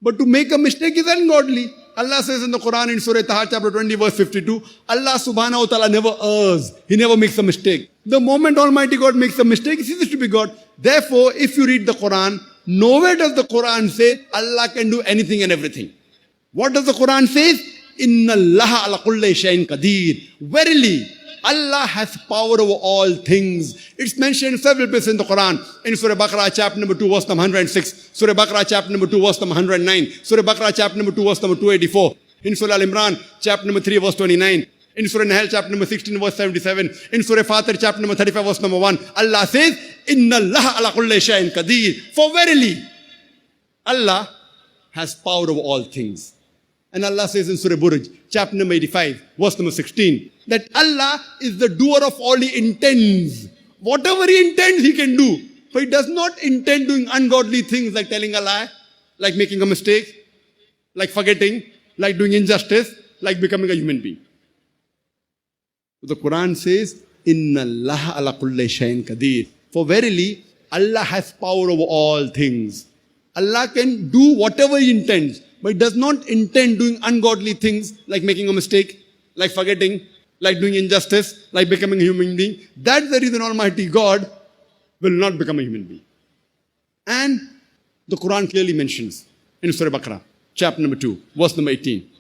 But to make a mistake is ungodly. Allah says in the Quran in Surah Taha chapter 20 verse 52, Allah subhanahu wa ta'ala never errs. He never makes a mistake. The moment Almighty God makes a mistake, he ceases to be God. Therefore, if you read the Quran, nowhere does the Quran say Allah can do anything and everything. What does the Quran say? Inna Allah ala kulli shay'in qadir. Verily, Allah has power over all things. It's mentioned in several places in the Quran. In Surah Baqarah, chapter number 2, verse number 106. Surah Baqarah, chapter number 2, verse number 109. Surah Baqarah, chapter number 2, verse number 284. In Surah Al-Imran, chapter number 3, verse 29. In Surah Nahl, chapter number 16, verse 77. In Surah Fatir, chapter number 35, verse number 1. Allah says, Inna Allah ala kulli shay'in qadir. For verily, Allah has power over all things. And Allah says in Surah Buruj, chapter number 85, verse number 16, that Allah is the doer of all He intends. Whatever He intends, He can do. For He does not intend doing ungodly things like telling a lie, like making a mistake, like forgetting, like doing injustice, like becoming a human being. The Quran says, Inna Allah ala kulli shay'in qadir. For verily, Allah has power over all things. Allah can do whatever He intends, but He does not intend doing ungodly things like making a mistake, like forgetting, like doing injustice, like becoming a human being. That's the reason Almighty God will not become a human being. And the Quran clearly mentions in Surah Baqarah, chapter number 2, verse number 18.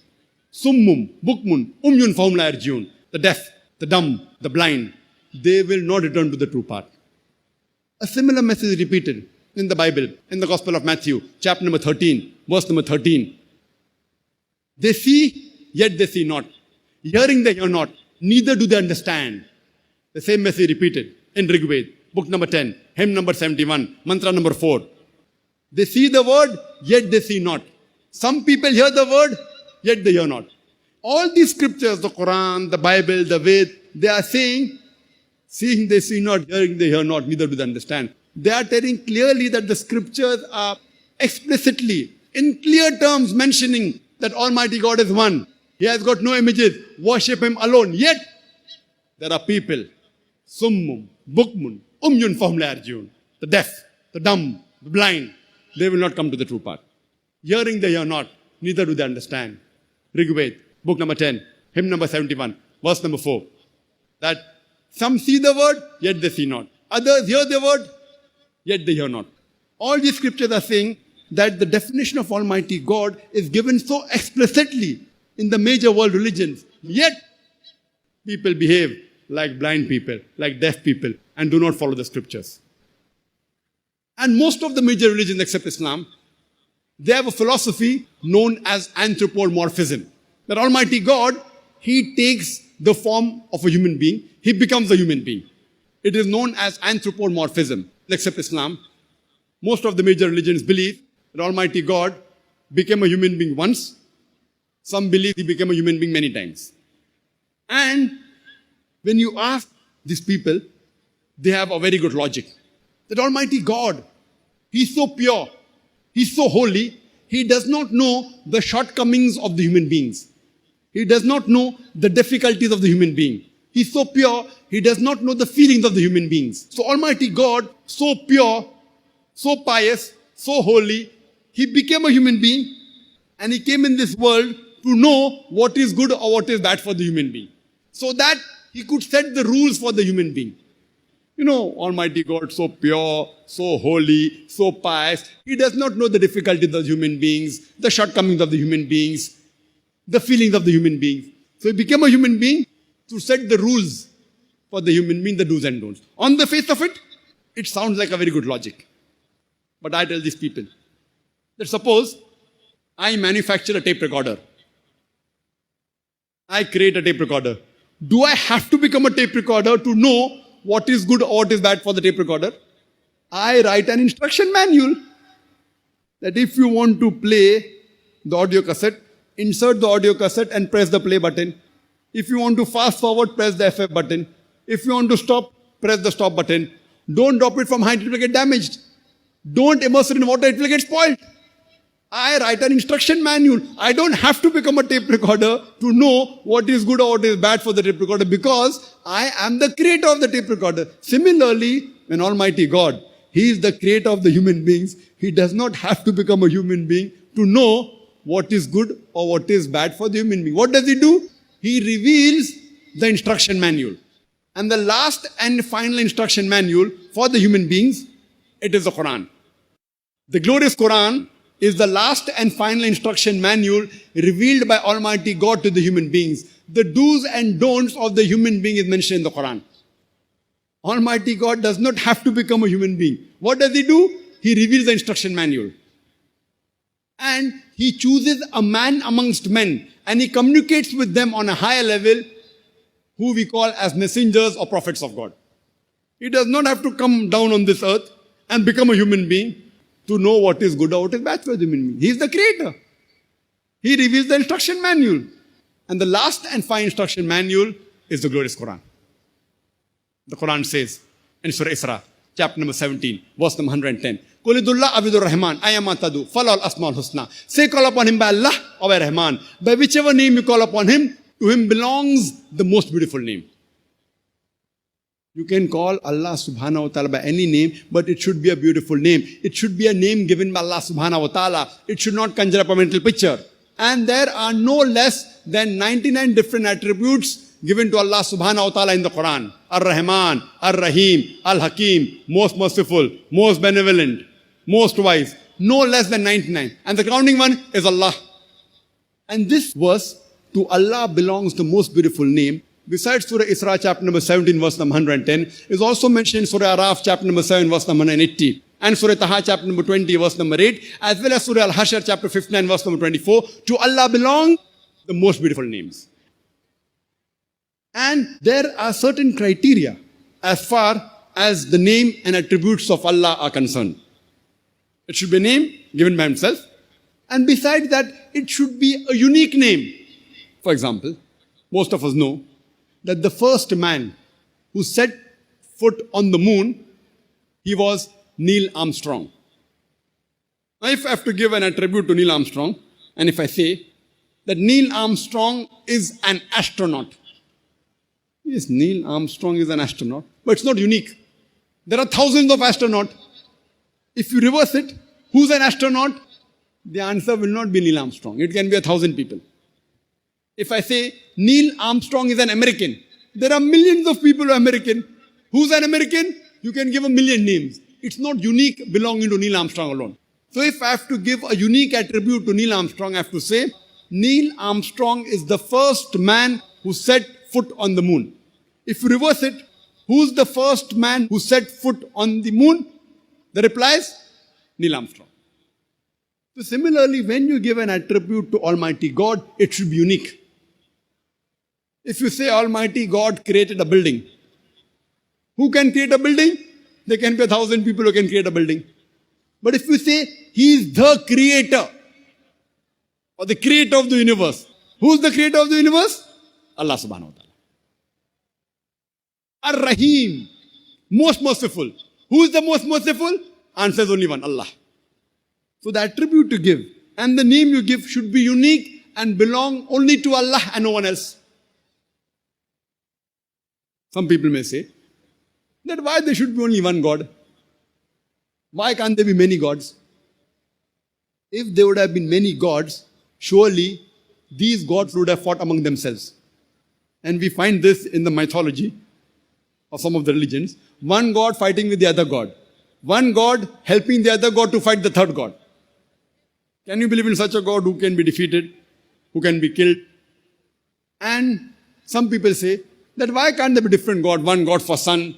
Summum, bukmun, umyun fahum la yarjiun. The deaf, the dumb, the blind, they will not return to the true path. A similar message is repeated in the Bible, in the Gospel of Matthew, chapter number 13, verse number 13. They see, yet they see not. Hearing, they hear not. Neither do they understand. The same message repeated in Rigved, book number 10, hymn number 71, mantra number 4. They see the word, yet they see not. Some people hear the word, yet they hear not. All these scriptures, the Quran, the Bible, the Ved, they are saying, seeing they see not, hearing they hear not, neither do they understand. They are telling clearly that the scriptures are explicitly, in clear terms, mentioning that Almighty God is one. He has got no images. Worship Him alone. Yet, there are people, summum, bukmun, umyun fahum la yarjiun. The deaf, the dumb, the blind, they will not come to the true path. Hearing they hear not, neither do they understand. Rigved, book number 10, hymn number 71, verse number 4. That some see the word, yet they see not. Others hear the word, yet they hear not. All these scriptures are saying that the definition of Almighty God is given so explicitly in the major world religions. Yet, people behave like blind people, like deaf people, and do not follow the scriptures. And most of the major religions except Islam, they have a philosophy known as anthropomorphism. That Almighty God, He takes the form of a human being, He becomes a human being. It is known as anthropomorphism, except Islam. Most of the major religions believe that Almighty God became a human being once. Some believe He became a human being many times. And when you ask these people, they have a very good logic. That Almighty God, He's so pure, He's so holy, He does not know the shortcomings of the human beings. He does not know the difficulties of the human being. He's so pure, He does not know the feelings of the human beings. So Almighty God, so pure, so pious, so holy, He became a human being and He came in this world to know what is good or what is bad for the human being. So that He could set the rules for the human being. You know, Almighty God, so pure, so holy, so pious, He does not know the difficulties of human beings, the shortcomings of the human beings, the feelings of the human beings. So He became a human being to set the rules for the human being, the do's and don'ts. On the face of it, it sounds like a very good logic. But I tell these people that suppose I manufacture a tape recorder. I create a tape recorder. Do I have to become a tape recorder to know what is good or what is bad for the tape recorder? I write an instruction manual that if you want to play the audio cassette, insert the audio cassette and press the play button. If you want to fast forward, press the FF button. If you want to stop, press the stop button. Don't drop it from height, it will get damaged. Don't immerse it in water, it will get spoiled. I write an instruction manual. I don't have to become a tape recorder to know what is good or what is bad for the tape recorder because I am the creator of the tape recorder. Similarly, when Almighty God, He is the creator of the human beings, He does not have to become a human being to know what is good or what is bad for the human being. What does He do? He reveals the instruction manual. And the last and final instruction manual for the human beings, it is the Quran. The glorious Quran is the last and final instruction manual revealed by Almighty God to the human beings. The do's and don'ts of the human being is mentioned in the Quran. Almighty God does not have to become a human being. What does He do? He reveals the instruction manual. And He chooses a man amongst men and He communicates with them on a higher level, who we call as messengers or prophets of God. He does not have to come down on this earth and become a human being to know what is good or what is bad for the human being. He is the creator. He reveals the instruction manual. And the last and final instruction manual is the glorious Quran. The Quran says in Surah Isra, chapter number 17, verse number 110, Qulidullah Abidur Rahman, ayamatadu, falal asmaul husna. Say, call upon Him by Allah or by Rahman. By whichever name you call upon Him, to Him belongs the most beautiful name. You can call Allah subhanahu wa ta'ala by any name, but it should be a beautiful name. It should be a name given by Allah subhanahu wa ta'ala. It should not conjure up a mental picture. And there are no less than 99 different attributes given to Allah subhanahu wa ta'ala in the Quran. Ar-Rahman, Ar-Rahim, Al-Hakim, most merciful, most benevolent, most wise. No less than 99. And the crowning one is Allah. And this verse, to Allah belongs the most beautiful name. Besides Surah Isra chapter number 17 verse number 110 is also mentioned in Surah Araf chapter number 7 verse number 180 and Surah Taha chapter number 20 verse number 8 as well as Surah Al-Hashr chapter 59 verse number 24. To Allah belong the most beautiful names. And there are certain criteria as far as the name and attributes of Allah are concerned. It should be a name given by Himself, and besides that it should be a unique name. For example, most of us know that the first man who set foot on the moon, he was Neil Armstrong. Now, if I have to give an attribute to Neil Armstrong, and if I say that Neil Armstrong is an astronaut, yes, Neil Armstrong is an astronaut, but it's not unique. There are thousands of astronauts. If you reverse it, who's an astronaut? The answer will not be Neil Armstrong. It can be 1,000 people. If I say Neil Armstrong is an American, there are millions of people who are American. Who's an American? You can give a million names. It's not unique belonging to Neil Armstrong alone. So if I have to give a unique attribute to Neil Armstrong, I have to say Neil Armstrong is the first man who set foot on the moon. If you reverse it, who's the first man who set foot on the moon? The reply is Neil Armstrong. So similarly, when you give an attribute to Almighty God, it should be unique. If you say Almighty God created a building, who can create a building? There can be 1,000 people who can create a building. But if you say He is the creator or the creator of the universe, who's the creator of the universe? Allah subhanahu wa ta'ala. Ar-Rahim, most merciful. Who is the most merciful? Answer is only one, Allah. So the attribute to give and the name you give should be unique and belong only to Allah and no one else. Some people may say that why there should be only one God? Why can't there be many gods? If there would have been many gods, surely these gods would have fought among themselves. And we find this in the mythology of some of the religions. One god fighting with the other god. One god helping the other god to fight the third god. Can you believe in such a God who can be defeated, who can be killed? And some people say that why can't there be different God? One God for sun,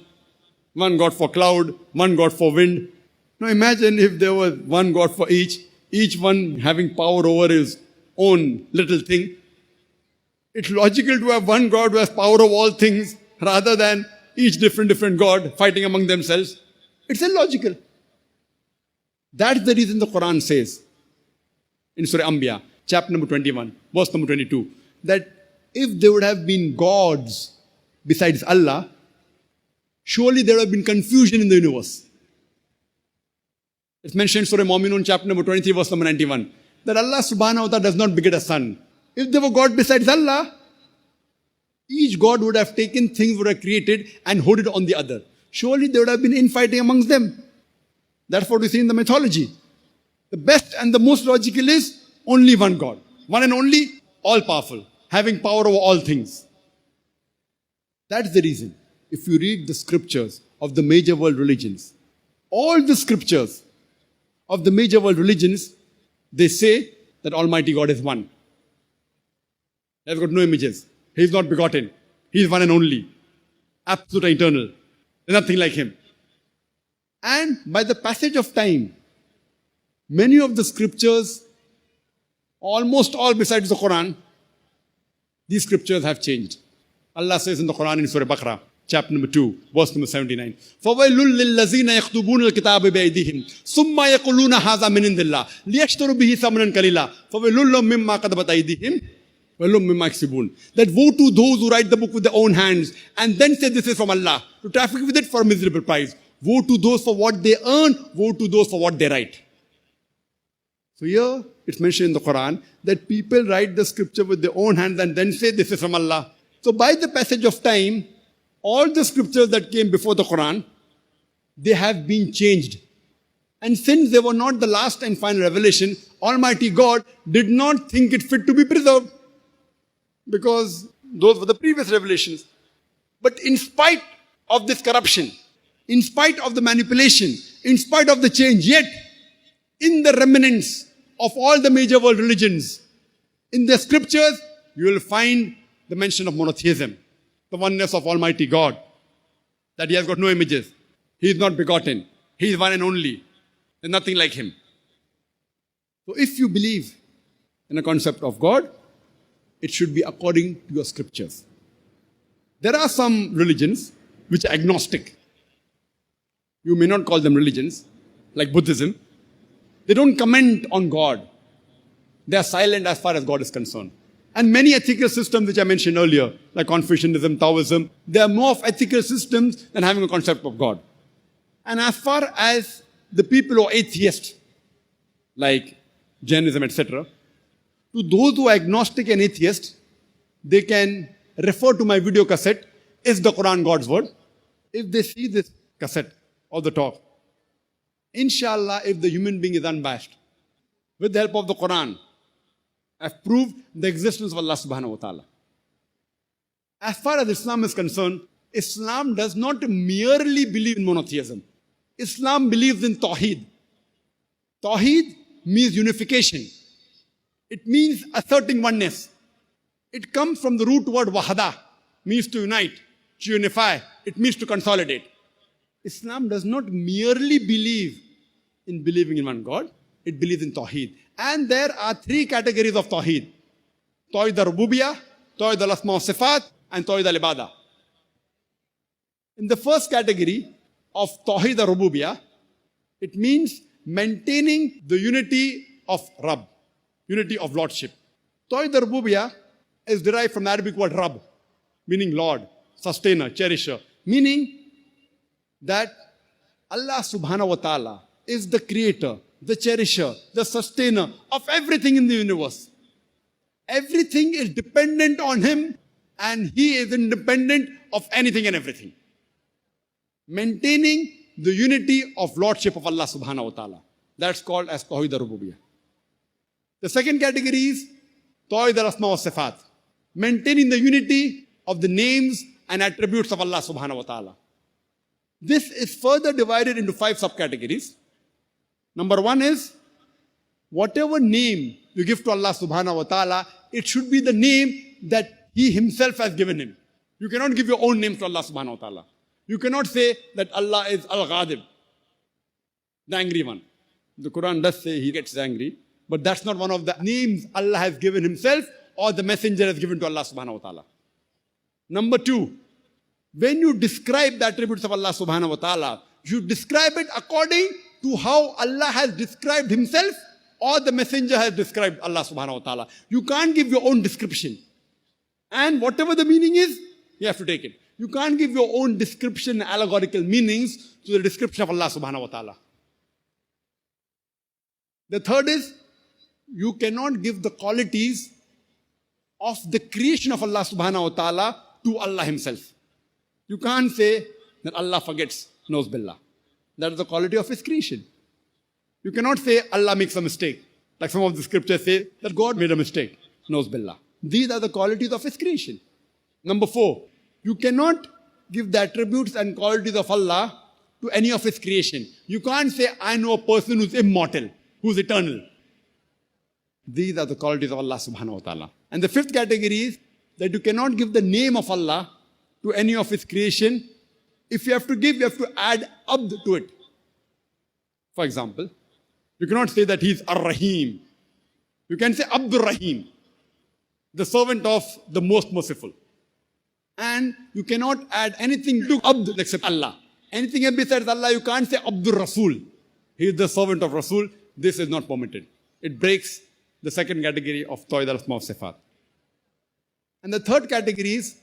one God for cloud, one God for wind. Now imagine if there was one God for each one having power over his own little thing. It's logical to have one God who has power over all things rather than each different God fighting among themselves. It's illogical. That's the reason the Quran says in Surah Anbiya, chapter number 21, verse number 22, that if there would have been gods besides Allah, surely there would have been confusion in the universe. It's mentioned in Surah Mu'minun, chapter number 23, verse number 91, that Allah subhanahu wa ta'ala does not beget a son. If there were God besides Allah, each God would have taken things would have created and hoarded on the other. Surely there would have been infighting amongst them. That's what we see in the mythology. The best and the most logical is only one God. One and only, all-powerful, having power over all things. That's the reason. If you read the scriptures of the major world religions, all the scriptures of the major world religions, they say that Almighty God is one. He has got no images. He is not begotten. He is one and only. Absolute and eternal. There's nothing like him. And by the passage of time, many of the scriptures, almost all besides the Quran, these scriptures have changed. Allah says in the Quran in Surah Baqarah, chapter number 2, verse number 79, فَوَيْلٌ لِلَّذِينَ يَكْتُبُونَ الْكِتَابَ بِأَيْدِيهِمْ ثُمَّ يَقُولُونَ هَذَا مِنْ عِنْدِ اللَّهِ لِيَشْتَرُوا بِهِ ثَمَنًا قَلِيلًا فَوَيْلٌ لَهُم مِّمَّا كَتَبَتْ أَيْدِيهِمْ وَيْلٌ مِّمَّا يَكْسِبُونَ. That woe to those who write the book with their own hands and then say this is from Allah, to traffic with it for a miserable price. Woe to those for what they earn, woe to those for what they write. So here it's mentioned in the Quran that people write the scripture with their own hands and then say this is from Allah. So by the passage of time, all the scriptures that came before the Quran, they have been changed. And since they were not the last and final revelation, Almighty God did not think it fit to be preserved, because those were the previous revelations. But in spite of this corruption, in spite of the manipulation, in spite of the change, yet in the remnants of all the major world religions, in the scriptures, you will find the mention of monotheism, the oneness of Almighty God, that He has got no images, He is not begotten, He is one and only, there's nothing like Him. So if you believe in a concept of God, it should be according to your scriptures. There are some religions which are agnostic. You may not call them religions, like Buddhism. They don't comment on God. They are silent as far as God is concerned. And many ethical systems which I mentioned earlier, like Confucianism, Taoism, they are more of ethical systems than having a concept of God. And as far as the people who are atheists, like Jainism, etc., to those who are agnostic and atheists, they can refer to my video cassette, Is the Quran God's Word? If they see this cassette or the talk, inshallah, if the human being is unbiased, with the help of the Quran, I've proved the existence of Allah subhanahu wa ta'ala. As far as Islam is concerned, Islam does not merely believe in monotheism. Islam believes in Tawheed. Tawheed means unification. It means asserting oneness. It comes from the root word wahada, means to unite, to unify. It means to consolidate. Islam does not merely believe in believing in one God. It believes in Tawheed. And there are three categories of Tawheed. Tawheed al-Rububiyyah, Tawheed al-Asma wa Sifat, and Tawheed al-Ibadah. In the first category of Tawheed al-Rububiyyah, it means maintaining the unity of Rabb, unity of Lordship. Tawheed al-Rububiyyah is derived from the Arabic word Rabb, meaning Lord, sustainer, cherisher, meaning that Allah subhanahu wa ta'ala is the creator, the cherisher, the sustainer of everything in the universe. Everything is dependent on Him and He is independent of anything and everything. Maintaining the unity of Lordship of Allah subhanahu wa ta'ala. That's called as Tawheed al-Rububiyyah. The second category is Tawheed al-Asma wa Sifat. Maintaining the unity of the names and attributes of Allah subhanahu wa ta'ala. This is further divided into 5 subcategories. Number 1 is, whatever name you give to Allah subhanahu wa ta'ala, it should be the name that He Himself has given Him. You cannot give your own name to Allah subhanahu wa ta'ala. You cannot say that Allah is Al-Ghadib, the angry one. The Quran does say He gets angry, but that's not one of the names Allah has given Himself or the messenger has given to Allah subhanahu wa ta'ala. Number 2, when you describe the attributes of Allah subhanahu wa ta'ala, you describe it according to how Allah has described Himself or the messenger has described Allah subhanahu wa ta'ala. You can't give your own description. And whatever the meaning is, you have to take it. You can't give your own description, allegorical meanings to the description of Allah subhanahu wa ta'ala. The third is, you cannot give the qualities of the creation of Allah subhanahu wa ta'ala to Allah Himself. You can't say that Allah forgets, knows billah. That is the quality of His creation. You cannot say Allah makes a mistake. Like some of the scriptures say that God made a mistake, knows billah. These are the qualities of His creation. Number 4, you cannot give the attributes and qualities of Allah to any of His creation. You can't say, I know a person who's immortal, who's eternal. These are the qualities of Allah subhanahu wa ta'ala. And the fifth category is that you cannot give the name of Allah to any of His creation. If you have to give, you have to add abd to it. For example, you cannot say that He's Ar-Rahim. You can say Abdur Rahim, the servant of the most merciful. And you cannot add anything to Abd except Allah. Anything besides Allah, you can't say Abdur Rasul. He is the servant of Rasul. This is not permitted. It breaks the second category of Tawhid al-Asma wa Sifat. And the third category is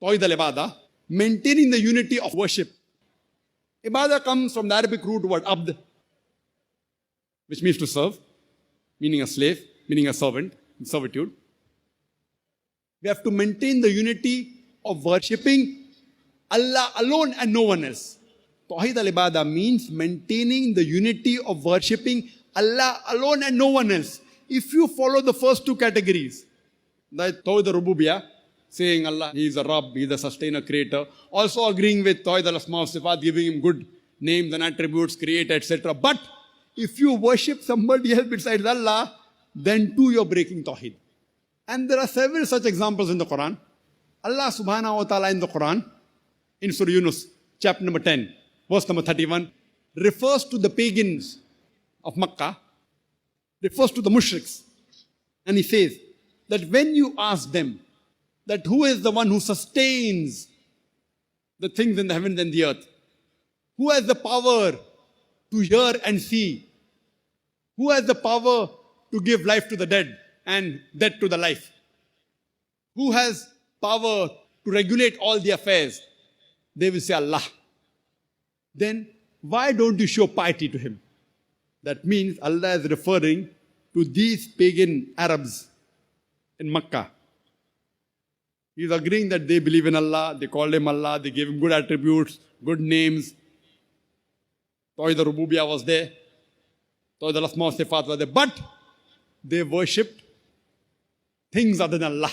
Tawhid al-Ibadah, maintaining the unity of worship. Ibadah comes from the Arabic root word Abd, which means to serve, meaning a slave, meaning a servant, in servitude. We have to maintain the unity of worshipping Allah alone and no one else. Tawhid al-Ibadah means maintaining the unity of worshipping Allah alone and no one else. If you follow the first two categories, the Tawhid al-Rububiyyah, saying Allah, He is a Rabb, He is the sustainer, creator, also agreeing with Tawhid al-Asma wa Sifat, giving Him good names and attributes, creator, etc. But if you worship somebody else besides Allah, then too you're breaking Tawhid. And there are several such examples in the Quran. Allah subhanahu wa ta'ala in the Quran, in Surah Yunus, chapter number 10, verse number 31, refers to the pagans of Makkah, refers to the mushriks. And He says that when you ask them that who is the one who sustains the things in the heavens and the earth, who has the power to hear and see, who has the power to give life to the dead and death to the life, who has power to regulate all the affairs, they will say Allah. Then why don't you show piety to Him? That means Allah is referring to these pagan Arabs in Makkah. He is agreeing that they believe in Allah, they called Him Allah, they gave Him good attributes, good names. Tawhid al-Rububiyyah was there, Tawhid al-Asma wa Sifat was there, but they worshipped things other than Allah.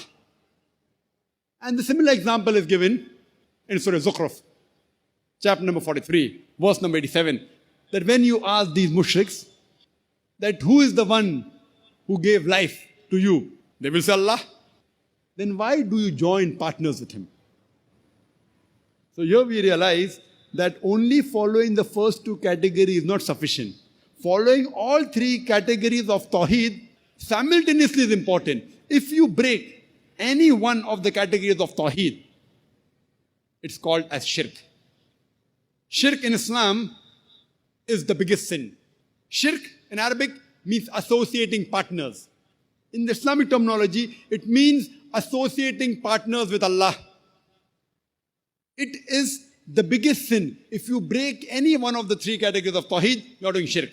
And the similar example is given in Surah Zukhruf, chapter number 43, verse number 87, that when you ask these mushriks that who is the one who gave life to you, they will say Allah. Then why do you join partners with Him? So here we realize that only following the first two categories is not sufficient. Following all three categories of Tawheed simultaneously is important. If you break any one of the categories of Tawheed, it's called as shirk. Shirk in Islam is the biggest sin. Shirk in Arabic means associating partners. In the Islamic terminology, it means associating partners with Allah. It is the biggest sin. If you break any one of the three categories of Tawheed, you are doing shirk.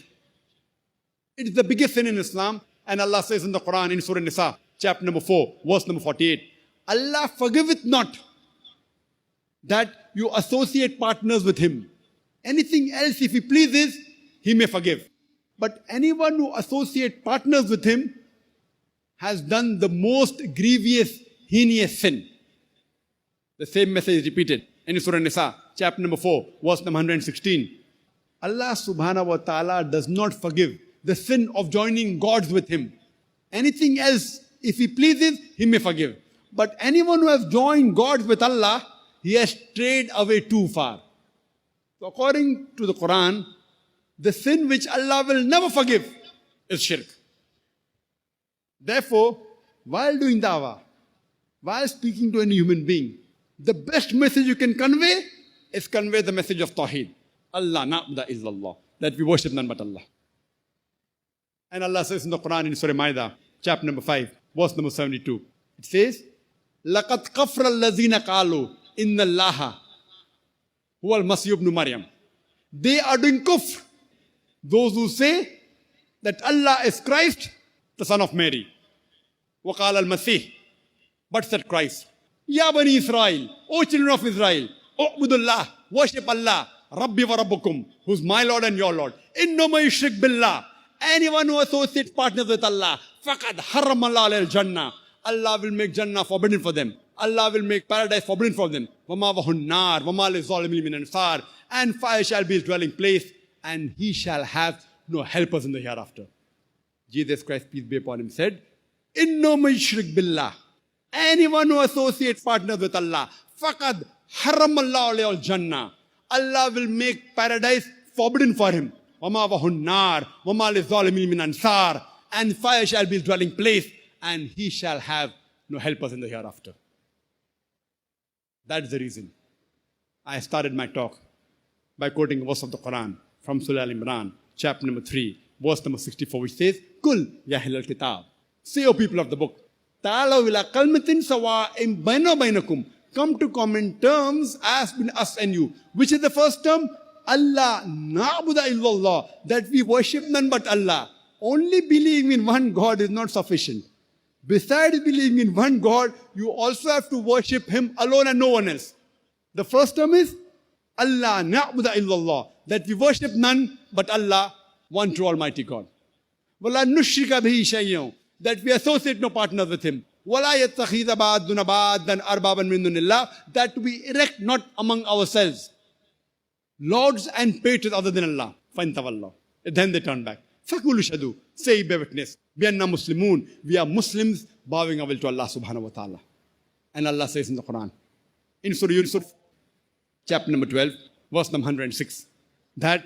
It is the biggest sin in Islam. And Allah says in the Quran, in Surah Nisa, chapter number 4, verse number 48, Allah forgiveth not that you associate partners with Him. Anything else, if He pleases, He may forgive. But anyone who associates partners with Him has done the most grievous, heinous sin. The same message is repeated in Surah Nisa, chapter number 4, verse number 116. Allah subhanahu wa ta'ala does not forgive the sin of joining gods with Him. Anything else, if He pleases, He may forgive. But anyone who has joined gods with Allah, he has strayed away too far. So according to the Quran, the sin which Allah will never forgive is shirk. Therefore, while doing dawah, while speaking to any human being, the best message you can convey is convey the message of Tawheed. Allah na'budu illallah. That we worship none but Allah. And Allah says in the Quran in Surah Ma'idah, chapter number 5, verse number 72. It says, لَقَدْ قَفْرَ الَّذِينَ قَالُوا إِنَّ اللَّهَ هُوَ الْمَسِيحُ ابْنُ مَرْيَمَ. They are doing kufr. Those who say that Allah is Christ, the son of Mary. وَقَالَ الْمَسِيحُ. But said Christ, Ya Bani Israel, O children of Israel, U'budullah, worship Allah, Rabbi wa Rabbukum, who's my Lord and your Lord. Innama yushrik billah. Anyone who associates partners with Allah, faqad haram Allah al-Jannah. Allah will make Jannah forbidden for them. Allah will make paradise forbidden for them. وَمَا وَهُ النَّارِ وَمَا لِلظَّالِمِينَ مِنْ أَنصَارٍ. and fire shall be his dwelling place, and he shall have no helpers in the hereafter. Jesus Christ, peace be upon him, said, Inno man yushrik billah. Anyone who associates partners with Allah, faqad haramallahu alayhi al-jannah. Allah will make paradise forbidden for him. وَمَا وَهُ النَّارِ وَمَا لِلظَّالِمِينَ مِنْ أَنصَارٍ. And fire shall be his dwelling place, and he shall have no helpers in the hereafter. That's the reason I started my talk by quoting a verse of the Quran from Surah Al-Imran, chapter number 3, verse number 64, which says, Kul ya ahlal kitab. Say, O people of the book, Ta'alaw ila kalmatin sawa'im baina bainakum. Come to common terms as between us and you. Which is the first term? Allah na'budu illallah. That we worship none but Allah. Only believing in one God is not sufficient. Besides believing in one God, you also have to worship Him alone and no one else. The first term is Allah na'budu illallah. That we worship none but Allah, one true Almighty God. Wala nushrika bihi shay'un. That we associate no partners with Him. Wala yattakhidha ba'duna ba'dan arbaban min dunillah. That we erect not among ourselves lords and patrons other than Allah. Fantawallah. Then they turn back. Fakulu shadu. Say, bear witness. We are Muslimun. We are Muslims bowing our will to Allah subhanahu wa ta'ala. And Allah says in the Quran, in Surah Yusuf, chapter number 12, verse number 106, that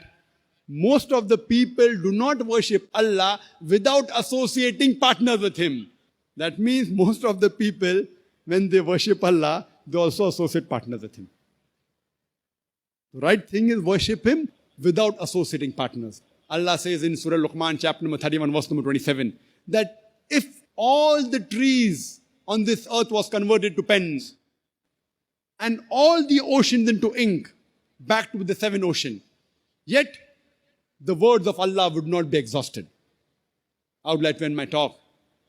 most of the people do not worship Allah without associating partners with Him. That means most of the people, when they worship Allah, they also associate partners with Him. The right thing is worship Him without associating partners. Allah says in Surah Luqman, chapter number 31, verse number 27, that if all the trees on this earth was converted to pens, and all the oceans into ink, back to the seven oceans, yet the words of Allah would not be exhausted. I would like to end my talk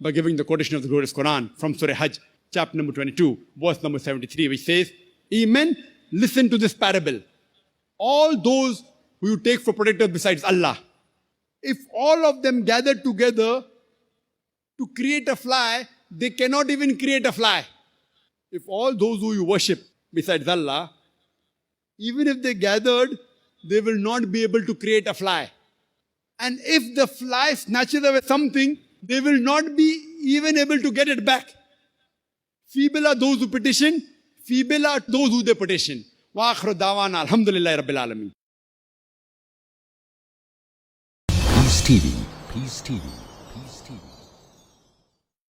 by giving the quotation of the glorious Quran from Surah Hajj, chapter number 22, verse number 73, which says, Amen, listen to this parable. All those who you take for protectors besides Allah, if all of them gather together to create a fly, they cannot even create a fly. If all those who you worship besides Allah, even if they gathered, they will not be able to create a fly. And if the fly snatches away something, they will not be even able to get it back. Feeble are those who petition, feeble are those who they petition. Wa akhiru da'wana alhamdulillahi rabbil alameen. Peace TV.